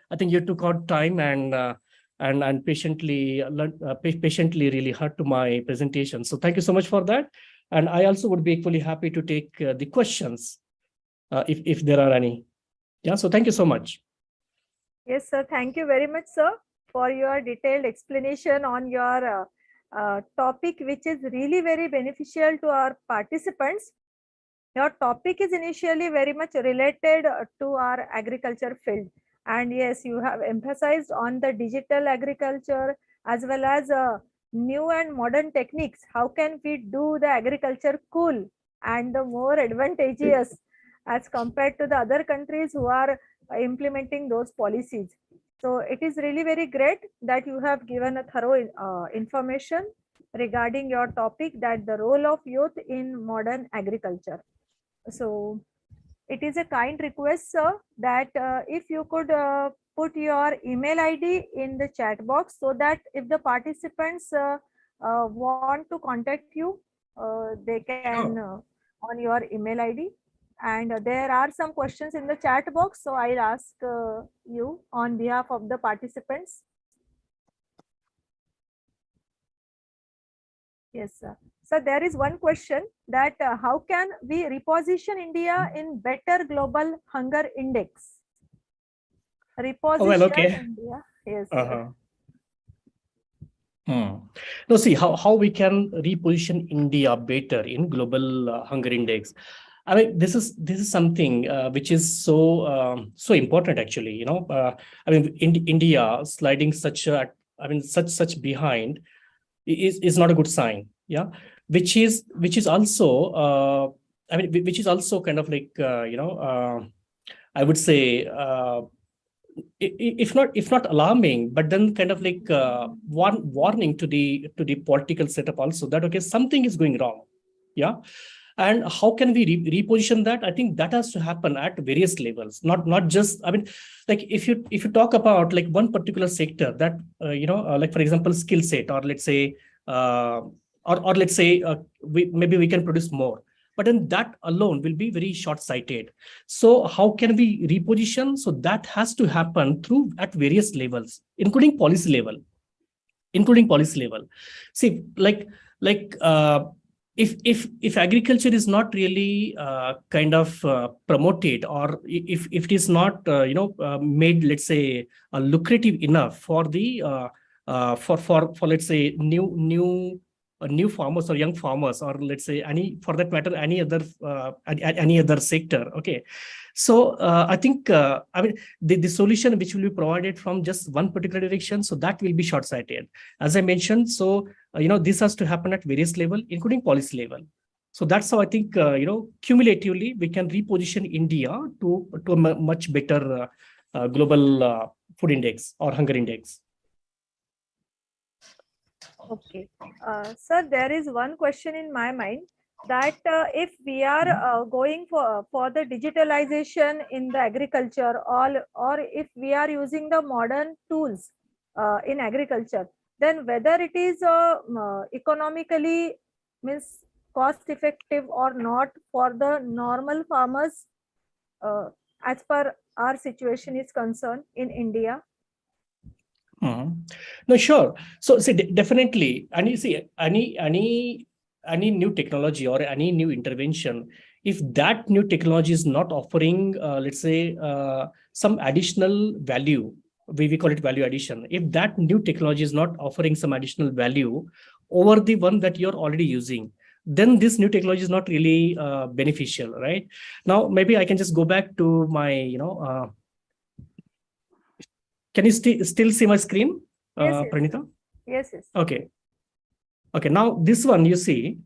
I think you took out time and patiently really heard to my presentation. So thank you so much for that. And I also would be equally happy to take the questions if there are any. Yeah. So thank you so much. Yes, sir. Thank you very much, sir, for your detailed explanation on your topic, which is really very beneficial to our participants. Your topic is initially very much related to our agriculture field. And yes, you have emphasized on the digital agriculture as well as new and modern techniques. How can we do the agriculture cool and the more advantageous as compared to the other countries who are implementing those policies? So it is really very great that you have given a thorough information regarding your topic, that the role of youth in modern agriculture. So it is a kind request, sir, that if you could put your email ID in the chat box, so that if the participants want to contact you, they can on your email ID. And there are some questions in the chat box, so I'll ask you on behalf of the participants. Yes, sir. So there is one question that how can we reposition India in better global hunger index? Reposition India. Yes. No, see how we can reposition India better in global hunger index. I mean, this is something which is so important actually. I mean, India sliding such behind is not a good sign. Yeah, which is also which is also kind of like I would say if not alarming, but then kind of like warning to the political setup also, that okay, something is going wrong. Yeah. And how can we reposition that? I think that has to happen at various levels, not just, I mean, like if you talk about like one particular sector that like for example skill set, or let's say or let's say maybe we can produce more, but then that alone will be very short-sighted. So how can we reposition? So that has to happen through at various levels, including policy level. See, like if agriculture is not really kind of promoted, or if it is not made, let's say, lucrative enough for the for let's say new farmers or young farmers, or let's say any other sector. Okay, so I think I mean the solution which will be provided from just one particular direction, so that will be short-sighted, as I mentioned. So this has to happen at various level, including policy level. So that's how I think cumulatively we can reposition India to a much better global food index or hunger index. Okay, sir, there is one question in my mind that if we are going for the digitalization in the agriculture, or if we are using the modern tools in agriculture, then whether it is economically means cost effective or not for the normal farmers, uh, as per our situation is concerned in India. No, sure. So, see, definitely, and you see, any new technology or any new intervention, if that new technology is not offering, let's say, some additional value, we call it value addition. If that new technology is not offering some additional value over the one that you're already using, then this new technology is not really beneficial, right? Now, maybe I can just go back to my, can you still see my screen, Yes, yes. Pranita? Yes, yes. Okay. Okay. Now this one, you see,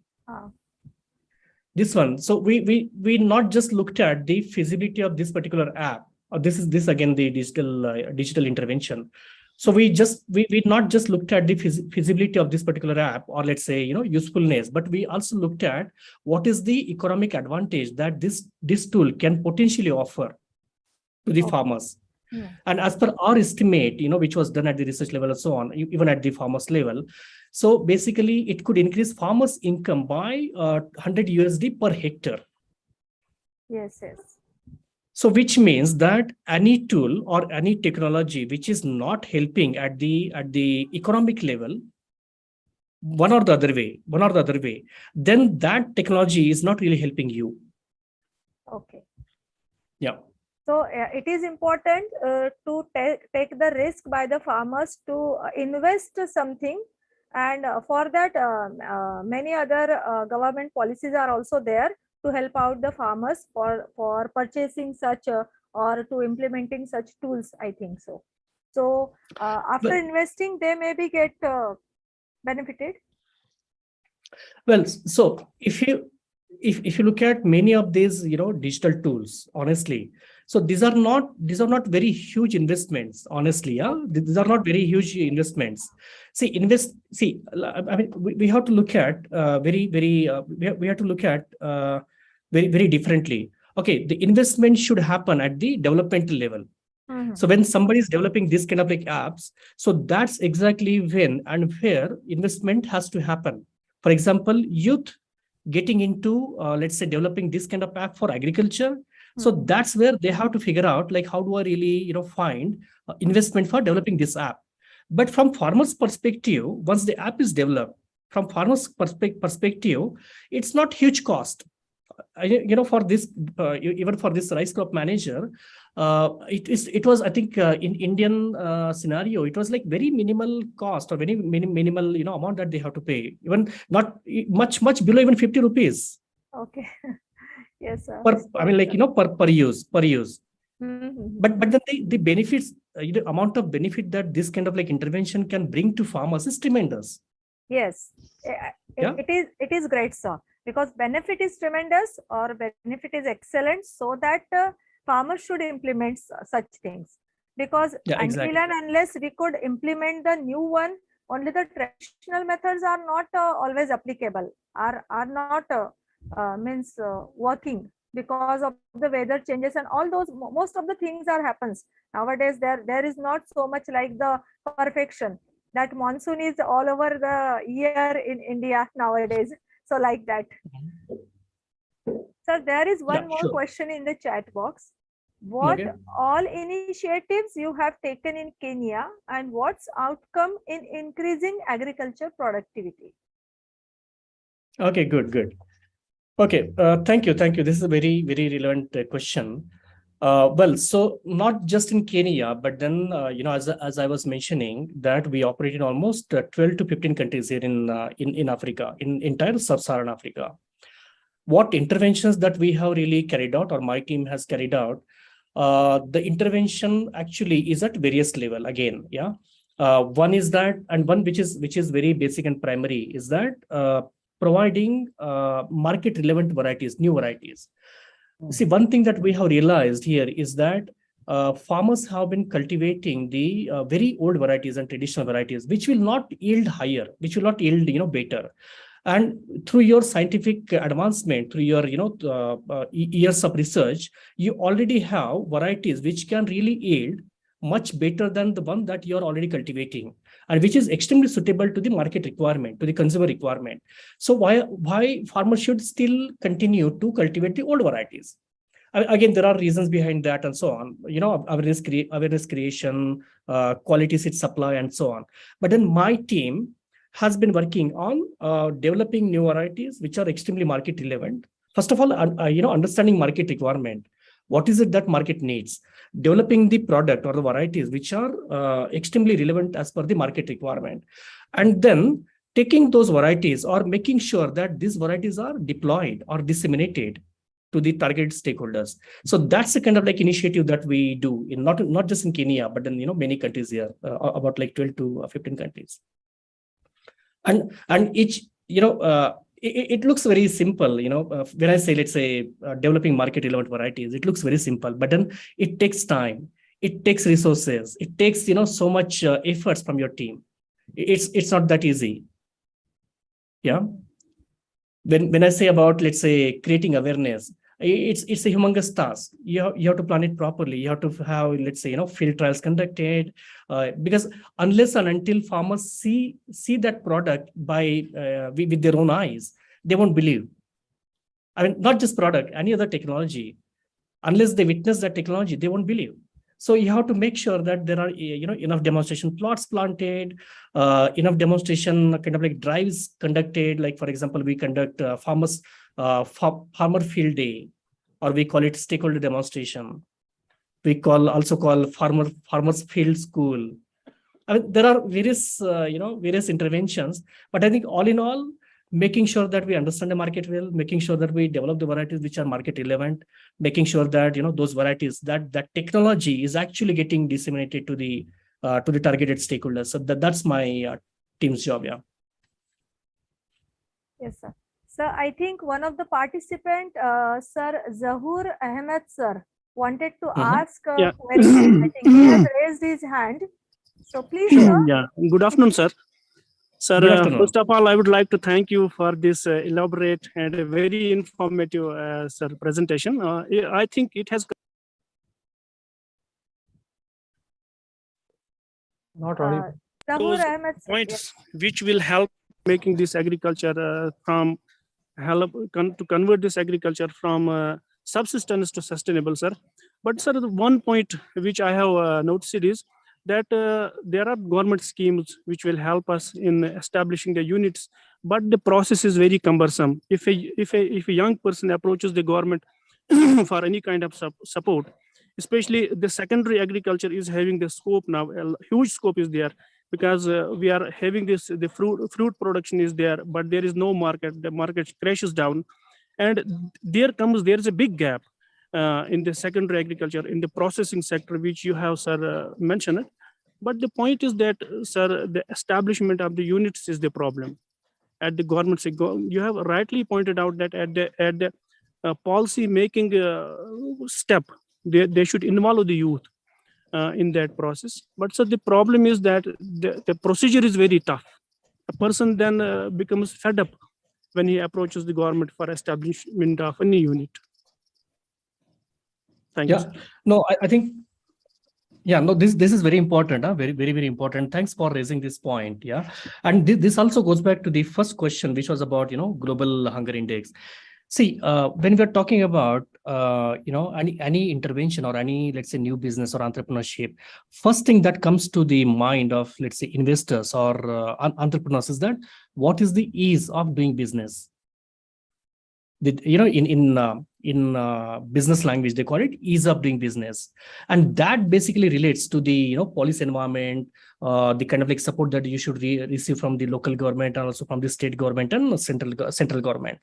this one. So we not just looked at the feasibility of this particular app. This again the digital intervention. So we not just looked at the feasibility of this particular app, or let's say usefulness, but we also looked at what is the economic advantage that this tool can potentially offer to the farmers. Yeah. And as per our estimate, which was done at the research level and so on, even at the farmers level, so basically it could increase farmers' income by 100 USD per hectare. Yes, yes. So which means that any tool or any technology which is not helping at the economic level, one or the other way, then that technology is not really helping you. Okay. Yeah. So it is important to take the risk by the farmers to invest something, and for that many other government policies are also there to help out the farmers for purchasing such or to implementing such tools, I think so. So after investing, they maybe get benefited. Well, so if you look at many of these digital tools, honestly, so these are not very huge investments, honestly. Yeah, these are not very huge investments. See, I mean, we have to look at we have to look at very differently. Okay, the investment should happen at the developmental level. So when somebody is developing this kind of like apps, so that's exactly when and where investment has to happen. For example, youth getting into, let's say, developing this kind of app for agriculture. So that's where they have to figure out, like, how do I really, find investment for developing this app? But from farmers' perspective, once the app is developed, from farmers' perspective, it's not huge cost. For this, even for this rice crop manager, it was, I think, in Indian scenario, it was like very minimal cost or very minimal amount that they have to pay, even not much below even 50 rupees. Okay. Yes, sir. I mean, like per use. But then the benefits, amount of benefit that this kind of like intervention can bring to farmers is tremendous. Yes, it is great, sir, because benefit is tremendous or benefit is excellent, so that farmers should implement such things, because until and unless we could implement the new one, only the traditional methods are not always applicable, are not means working, because of the weather changes and all those. Most of the things are happens nowadays. There is not so much like the perfection that monsoon is all over the year in India nowadays. So like that. Sir, there is one more question in the chat box. What all initiatives you have taken in Kenya, and what's outcome in increasing agriculture productivity? Okay, good. Okay, thank you. This is a very relevant question. Well, so not just in Kenya, but then as I was mentioning, that we operate in almost 12 to 15 countries here in Africa, in entire sub-Saharan Africa. What interventions that we have really carried out, or my team has carried out, the intervention actually is at various level again. Yeah, one is that, and one which is very basic and primary, is that providing market relevant varieties, new varieties. See, one thing that we have realized here is that farmers have been cultivating the very old varieties and traditional varieties, which will not yield higher, which will not yield better. And through your scientific advancement, through your years of research, you already have varieties which can really yield much better than the one that you're already cultivating, and which is extremely suitable to the market requirement, to the consumer requirement. So why farmers should still continue to cultivate the old varieties? Again, there are reasons behind that and so on, awareness creation, quality seed supply, and so on. But then my team has been working on developing new varieties which are extremely market relevant. First of all, understanding market requirement. What is it that market needs? Developing the product or the varieties which are extremely relevant as per the market requirement. And then taking those varieties or making sure that these varieties are deployed or disseminated to the target stakeholders. So that's the kind of like initiative that we do in not just in Kenya, but in many countries here, about like 12 to 15 countries. And each, it looks very simple, when I say, let's say, developing market relevant varieties, it looks very simple, but then it takes time, it takes resources, it takes, so much efforts from your team. It's not that easy. Yeah. When I say about, let's say, creating awareness, it's a humongous task. You have to plan it properly. You have to have, let's say, field trials conducted, because unless and until farmers see that product with their own eyes, they won't believe. I mean, not just product, any other technology. Unless they witness that technology, they won't believe. So you have to make sure that there are enough demonstration plots planted, enough demonstration kind of like drives conducted. Like, for example, we conduct farmer field day, or we call it stakeholder demonstration. We also call farmers field school. I mean, there are various interventions, but I think all in all, making sure that we understand the market well, making sure that we develop the varieties which are market relevant, making sure that those varieties, that technology is actually getting disseminated to the targeted stakeholders. So that's my team's job. Yeah. Yes, sir. Sir, I think one of the participant, Sir Zahur Ahmed, sir, wanted to ask a question. I think he has raised his hand. So please, sir. Yeah. Good afternoon, sir. Sir, first of all, I would like to thank you for this elaborate and very informative sir, presentation. I think it has not only Zahur Ahmed, sir, points which will help making this agriculture to convert this agriculture from subsistence to sustainable, sir. But sir, the one point which I have noticed is that there are government schemes which will help us in establishing the units, but the process is very cumbersome. If a young person approaches the government for any kind of support, especially the secondary agriculture is having the scope now, a huge scope is there, because we are having the fruit production is there, but there is no market. The market crashes down, and there is a big gap in the secondary agriculture, in the processing sector, which you have, sir, mentioned. But the point is that, sir, the establishment of the units is the problem. At the government, you have rightly pointed out that at the policy making step, they should involve the youth in that process. But so the problem is that the procedure is very tough. A person then becomes fed up when he approaches the government for establishment of any unit. Thank you. No, I think, this is very important, very, very, very important. Thanks for raising this point. Yeah. And this also goes back to the first question, which was about, global hunger index. See, when we're talking about, any intervention or any, let's say, new business or entrepreneurship, first thing that comes to the mind of, let's say, investors or entrepreneurs is that what is the ease of doing business? In business language, they call it ease of doing business. And that basically relates to the, policy environment, the kind of like support that you should receive from the local government and also from the state government and central government.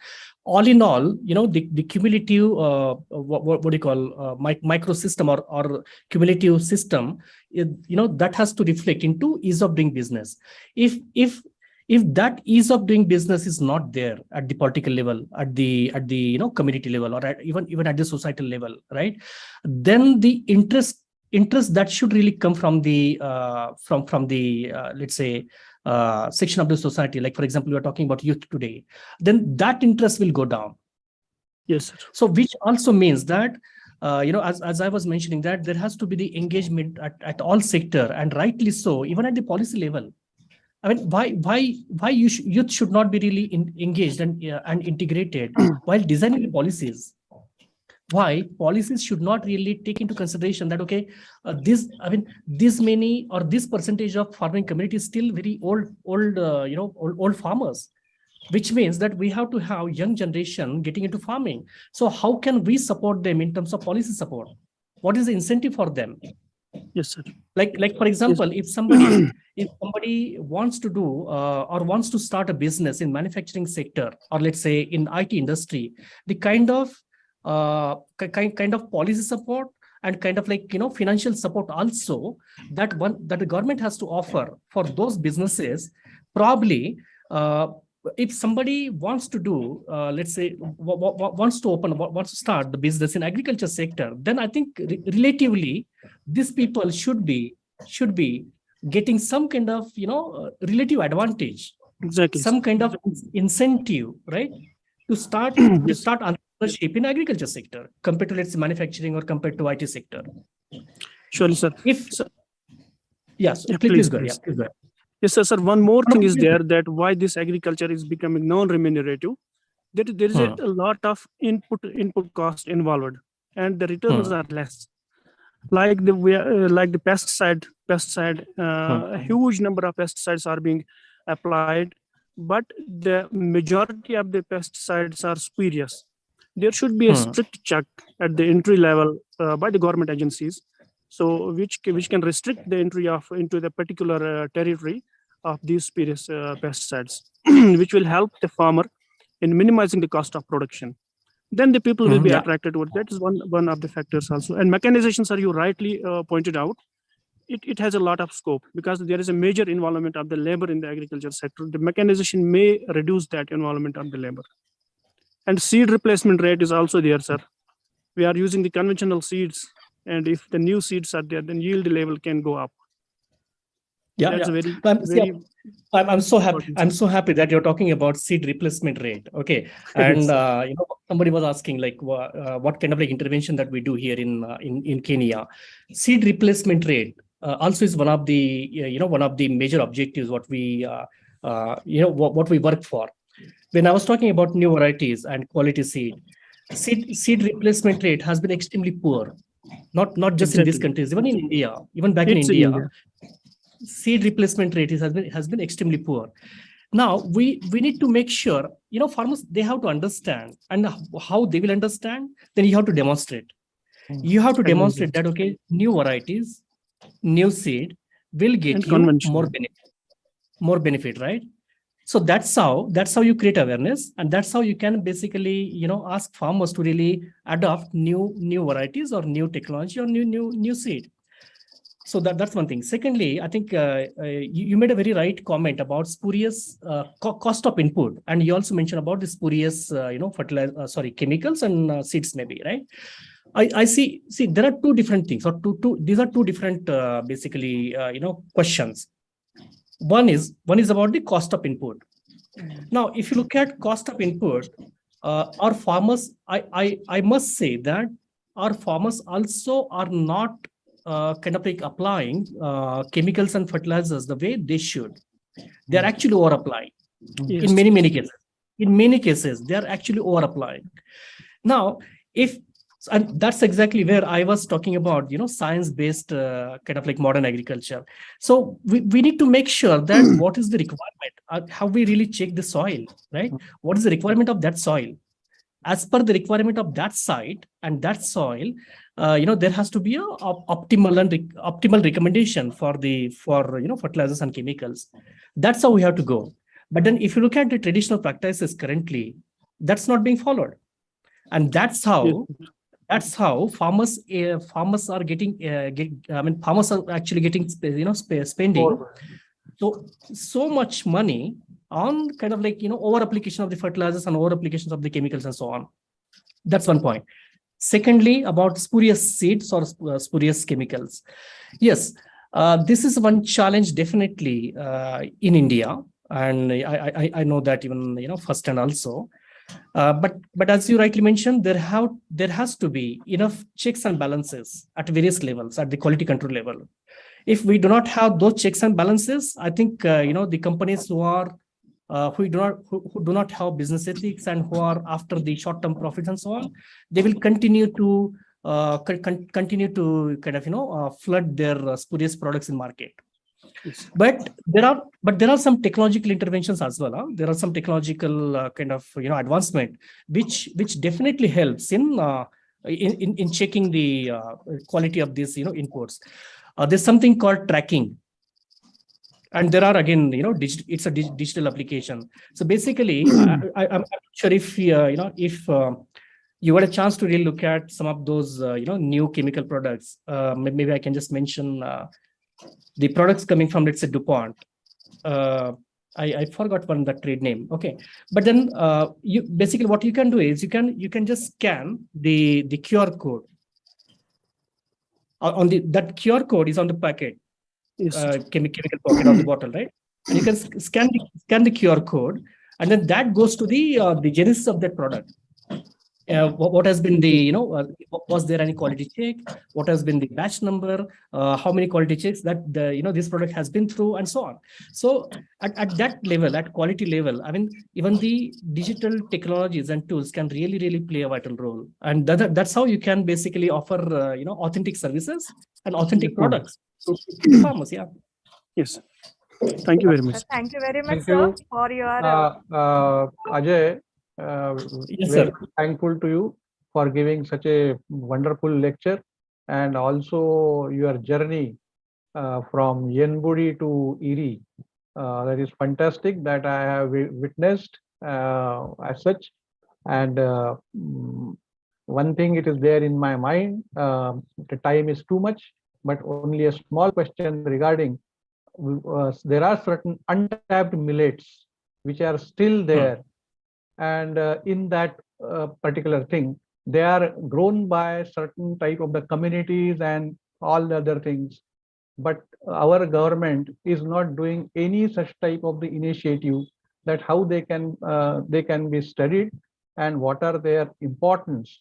All in all, the cumulative, what do you call, microsystem or cumulative system, that has to reflect into ease of doing business. If that ease of doing business is not there at the political level, at the community level, or even at the societal level, right, then the interest that should really come from the let's say section of the society, like for example, we are talking about youth today, then that interest will go down. Yes, sir. So which also means that, as I was mentioning, that there has to be the engagement at all sector, and rightly so, even at the policy level. I mean, why youth should not be really engaged and integrated while designing the policies? Why policies should not really take into consideration that, okay, this many or this percentage of farming community is still very old farmers, which means that we have to have young generation getting into farming. So how can we support them in terms of policy support? What is the incentive for them? Yes, sir. Like for example, if somebody wants to do or wants to start a business in manufacturing sector, or let's say in IT industry, the kind of policy support and financial support also that the government has to offer for those businesses, probably if somebody wants to do, let's say, wants to start the business in agriculture sector, then I think relatively these people should be getting some kind of relative advantage, Exactly. some kind of incentive, right, to start entrepreneurship in agriculture sector compared to, let's say, manufacturing or compared to IT sector. Surely, sir. Yes, Yeah, please go. please. Yeah, please go. Yes, sir. One more thing is there, that why this agriculture is becoming non-remunerative. There is a lot of input cost involved, and the returns are less. Like the pesticide, a huge number of pesticides are being applied, but the majority of the pesticides are spurious. There should be a strict check at the entry level by the government agencies, so which can restrict the entry into the particular territory of these spurious pesticides, which will help the farmer in minimizing the cost of production. Then the people will be attracted to it. That is one of the factors also. And mechanization, sir, you rightly pointed out, it has a lot of scope, because there is a major involvement of the labor in the agriculture sector. The mechanization may reduce that involvement of the labor. And seed replacement rate is also there, sir. We are using the conventional seeds, and if the new seeds are there, then yield level can go up. That's I'm so happy. I'm so happy that you're talking about seed replacement rate. Okay, and somebody was asking what kind of intervention that we do here in Kenya. Seed replacement rate also is one of the major objectives what we what we work for. When I was talking about new varieties and quality seed replacement rate has been extremely poor. Not just in these countries, even in India, even back in India. Seed replacement rate has been extremely poor. Now we need to make sure, farmers, they have to understand, and how they will understand, then you have to demonstrate. You have to demonstrate that, okay, new varieties, new seed will get you more benefit, right? So that's how you create awareness, and that's how you can basically, ask farmers to really adopt new varieties or new technology or new seed. So that's one thing. Secondly, I think you made a very right comment about spurious cost of input, and you also mentioned about the spurious, chemicals and seeds, maybe, right? I see. There are two different things, or these are two different, questions. One is about the cost of input. Now, if you look at cost of input, our farmers, I must say that our farmers also are not applying chemicals and fertilizers the way they should. They are actually over applying in many cases. In many cases, they are actually over applying. Now, and that's exactly where I was talking about, science-based modern agriculture. So we need to make sure that what is the requirement, how we really check the soil, right? What is the requirement of that soil? As per the requirement of that site and that soil, there has to be a optimal recommendation for fertilizers and chemicals. That's how we have to go. But then if you look at the traditional practices currently, that's not being followed, and that's how farmers are getting farmers are actually getting spending so much money on over application of the fertilizers and over applications of the chemicals and so on. That's one point. Secondly, about spurious seeds or spurious chemicals. Yes, This is one challenge definitely in India, and I know that even firsthand also. But as you rightly mentioned, there has to be enough checks and balances at various levels at the quality control level. If we do not have those checks and balances, I think the companies who do not have business ethics and who are after the short-term profits and so on, they will continue to kind of flood their spurious products in market. But there are some technological interventions as well. There are some technological kind of advancement which definitely helps in checking the quality of these inputs. There's something called tracking. And there are again, it's a digital application. So basically, I'm not sure if if you had a chance to really look at some of those new chemical products. Maybe I can just mention the products coming from, let's say, DuPont. I forgot the trade name. Okay, but then you basically what you can do is you can just scan the QR code. That QR code is on the packet. Yes. Chemical pocket of the bottle, right? And you can scan the QR code, and then that goes to the genesis of that product. What has been the was there any quality check? What has been the batch number? How many quality checks that this product has been through, and so on. So at that level, at quality level, I mean, even the digital technologies and tools can really play a vital role, and that's how you can basically offer authentic services and authentic products to the farmers. Yeah. Yes. Thank you very much. Thank you very much, Thank sir, you. for your. Ajay, Yes, very sir. thankful to you for giving such a wonderful lecture, and also your journey from Yenbudi to Eri. That is fantastic that I have witnessed as such. And one thing it is there in my mind, the time is too much, but only a small question regarding there are certain untapped millets which are still there. And in that particular thing, they are grown by certain type of the communities and all the other things. But our government is not doing any such type of the initiative that how they can be studied and what are their importance,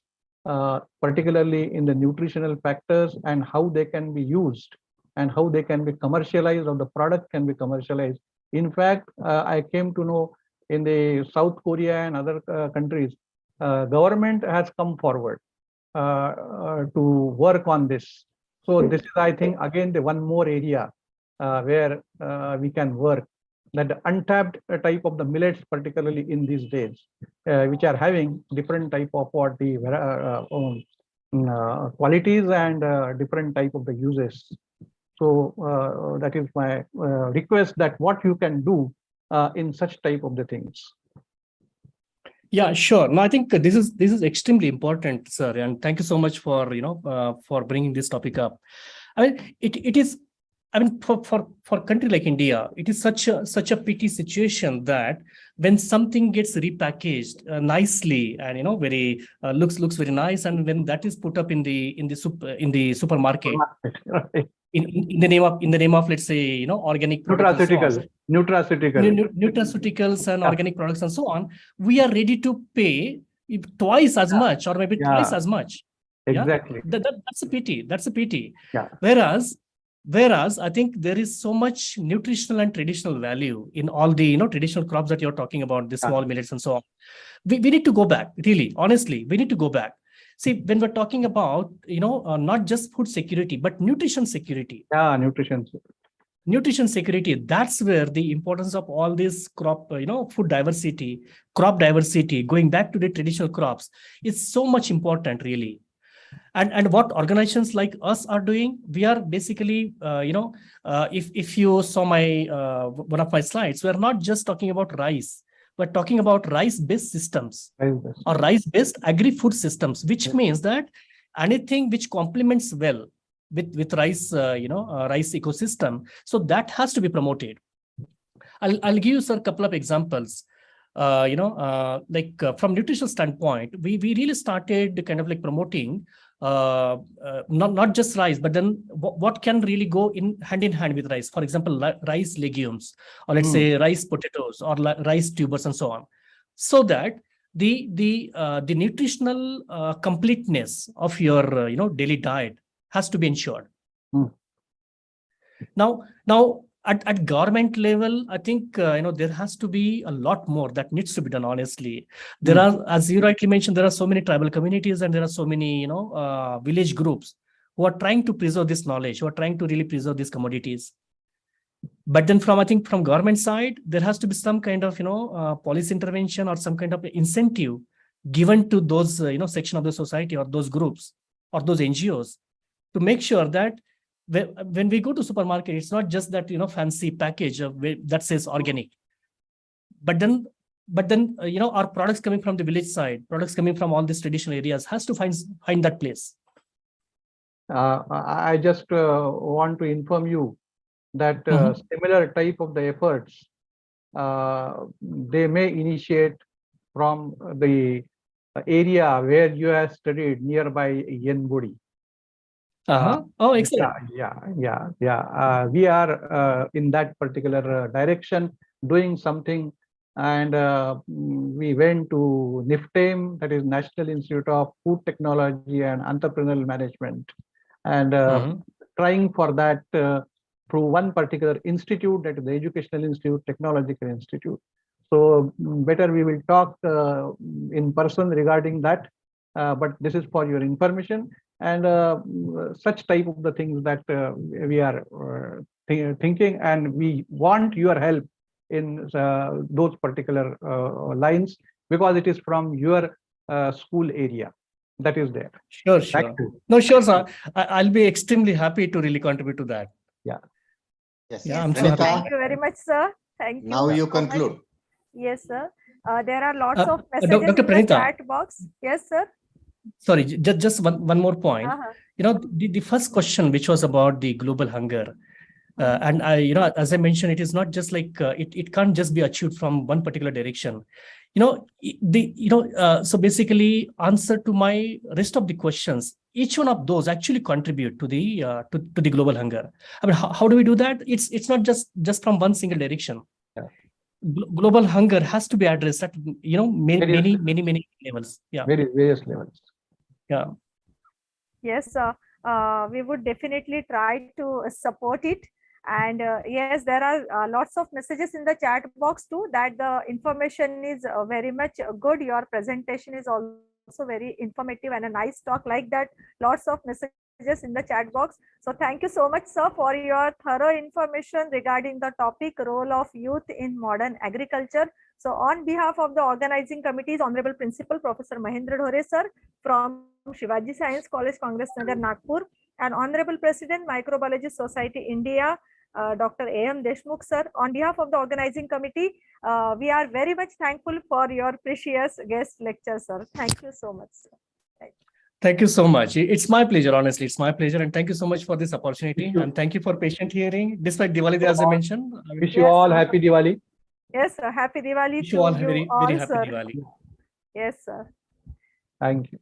particularly in the nutritional factors, and how they can be used and how they can be commercialized, or the product can be commercialized. In fact, I came to know in the South Korea and other countries, government has come forward to work on this. So this is, I think, again, the one more area where we can work, that the untapped type of the millets, particularly in these days, which are having different type of what the qualities and different type of the uses. So that is my request, that what you can do in such type of the things. Yeah, sure. No, I think this is extremely important, sir, and thank you so much for for bringing this topic up. I mean, it is. I mean, for a country like India, it is such a pity situation that when something gets repackaged nicely and very looks very nice, and when that is put up in the supermarket. In the name of let's say organic nutraceuticals and organic products and so on, we are ready to pay twice as much or maybe twice as much. Exactly. That's a pity. Yeah. Whereas I think there is so much nutritional and traditional value in all the traditional crops that you're talking about, the small millets and so on. We need to go back, really, honestly, we need to go back. See, when we're talking about, not just food security, but nutrition security. Yeah, nutrition security, that's where the importance of all this crop, food diversity, crop diversity, going back to the traditional crops, is so much important, really. And what organizations like us are doing, we are basically, if you saw my one of my slides, we're not just talking about rice. We're talking about rice-based systems or rice-based agri-food systems, which means that anything which complements well with rice, rice ecosystem, so that has to be promoted. I'll give you, sir, a couple of examples. from nutritional standpoint, we really started kind of like promoting not just rice, but then what can really go in hand with rice. For example, rice legumes, or let's say rice potatoes, or rice tubers, and so on, so that the nutritional completeness of your daily diet has to be ensured. Now at government level, I think there has to be a lot more that needs to be done. Honestly, there are, as you rightly mentioned, there are so many tribal communities, and there are so many village groups who are trying to preserve this knowledge, who are trying to really preserve these commodities. But then from government side, there has to be some kind of policy intervention or some kind of incentive given to those section of the society, or those groups, or those NGOs, to make sure that when we go to supermarket, it's not just that fancy package that says organic, but then our products coming from the village side, products coming from all these traditional areas, has to find that place. I just want to inform you that similar type of the efforts they may initiate from the area where you have studied, nearby Yenbudi. Oh, excellent. Yeah. We are in that particular direction doing something, and we went to NIFTEM, that is National Institute of Food Technology and Entrepreneurial Management, and trying for that through one particular institute, that is the Educational Institute, Technological Institute. So better we will talk in person regarding that, but this is for your information. And such type of the things that we are thinking, and we want your help in those particular lines, because it is from your school area that is there. Sure. No, sure, sir. I'll be extremely happy to really contribute to that. Yeah. Yes. Yeah, I'm so Pranita, Thank you very much, sir. Thank you. now you so much. conclude. Yes, sir. There are lots of messages Dr. in the Pranita. chat box. Yes, sir. Sorry, just one more point. The first question, which was about the global hunger, and as I mentioned, it is not just like it can't just be achieved from one particular direction. So basically, answer to my rest of the questions, each one of those actually contribute to the global hunger. I mean, how do we do that? It's not just from one single direction. Yeah. Global hunger has to be addressed at many levels. Yeah. Various levels. Yeah. Yes, we would definitely try to support it. And yes, there are lots of messages in the chat box too, that the information is very much good. Your presentation is also very informative and a nice talk like that. Lots of messages in the chat box. So thank you so much, sir, for your thorough information regarding the topic, role of youth in modern agriculture. So on behalf of the organizing committee's Honorable Principal, Professor Mahendra Dhore, sir, from Shivaji Science College, Congress Nagar, Nagpur, and Honorable President, Microbiology Society, India, Dr. A.M. Deshmukh, sir, on behalf of the organizing committee, we are very much thankful for your precious guest lecture, sir. Thank you so much, sir. Thank you so much. It's my pleasure, honestly. It's my pleasure. And thank you so much for this opportunity. And thank you for patient hearing. Despite Diwali, as I mentioned. Wish you all happy Diwali. Yes, sir. Happy Diwali. Wish you all very happy sir. Diwali. Yes, sir. Thank you.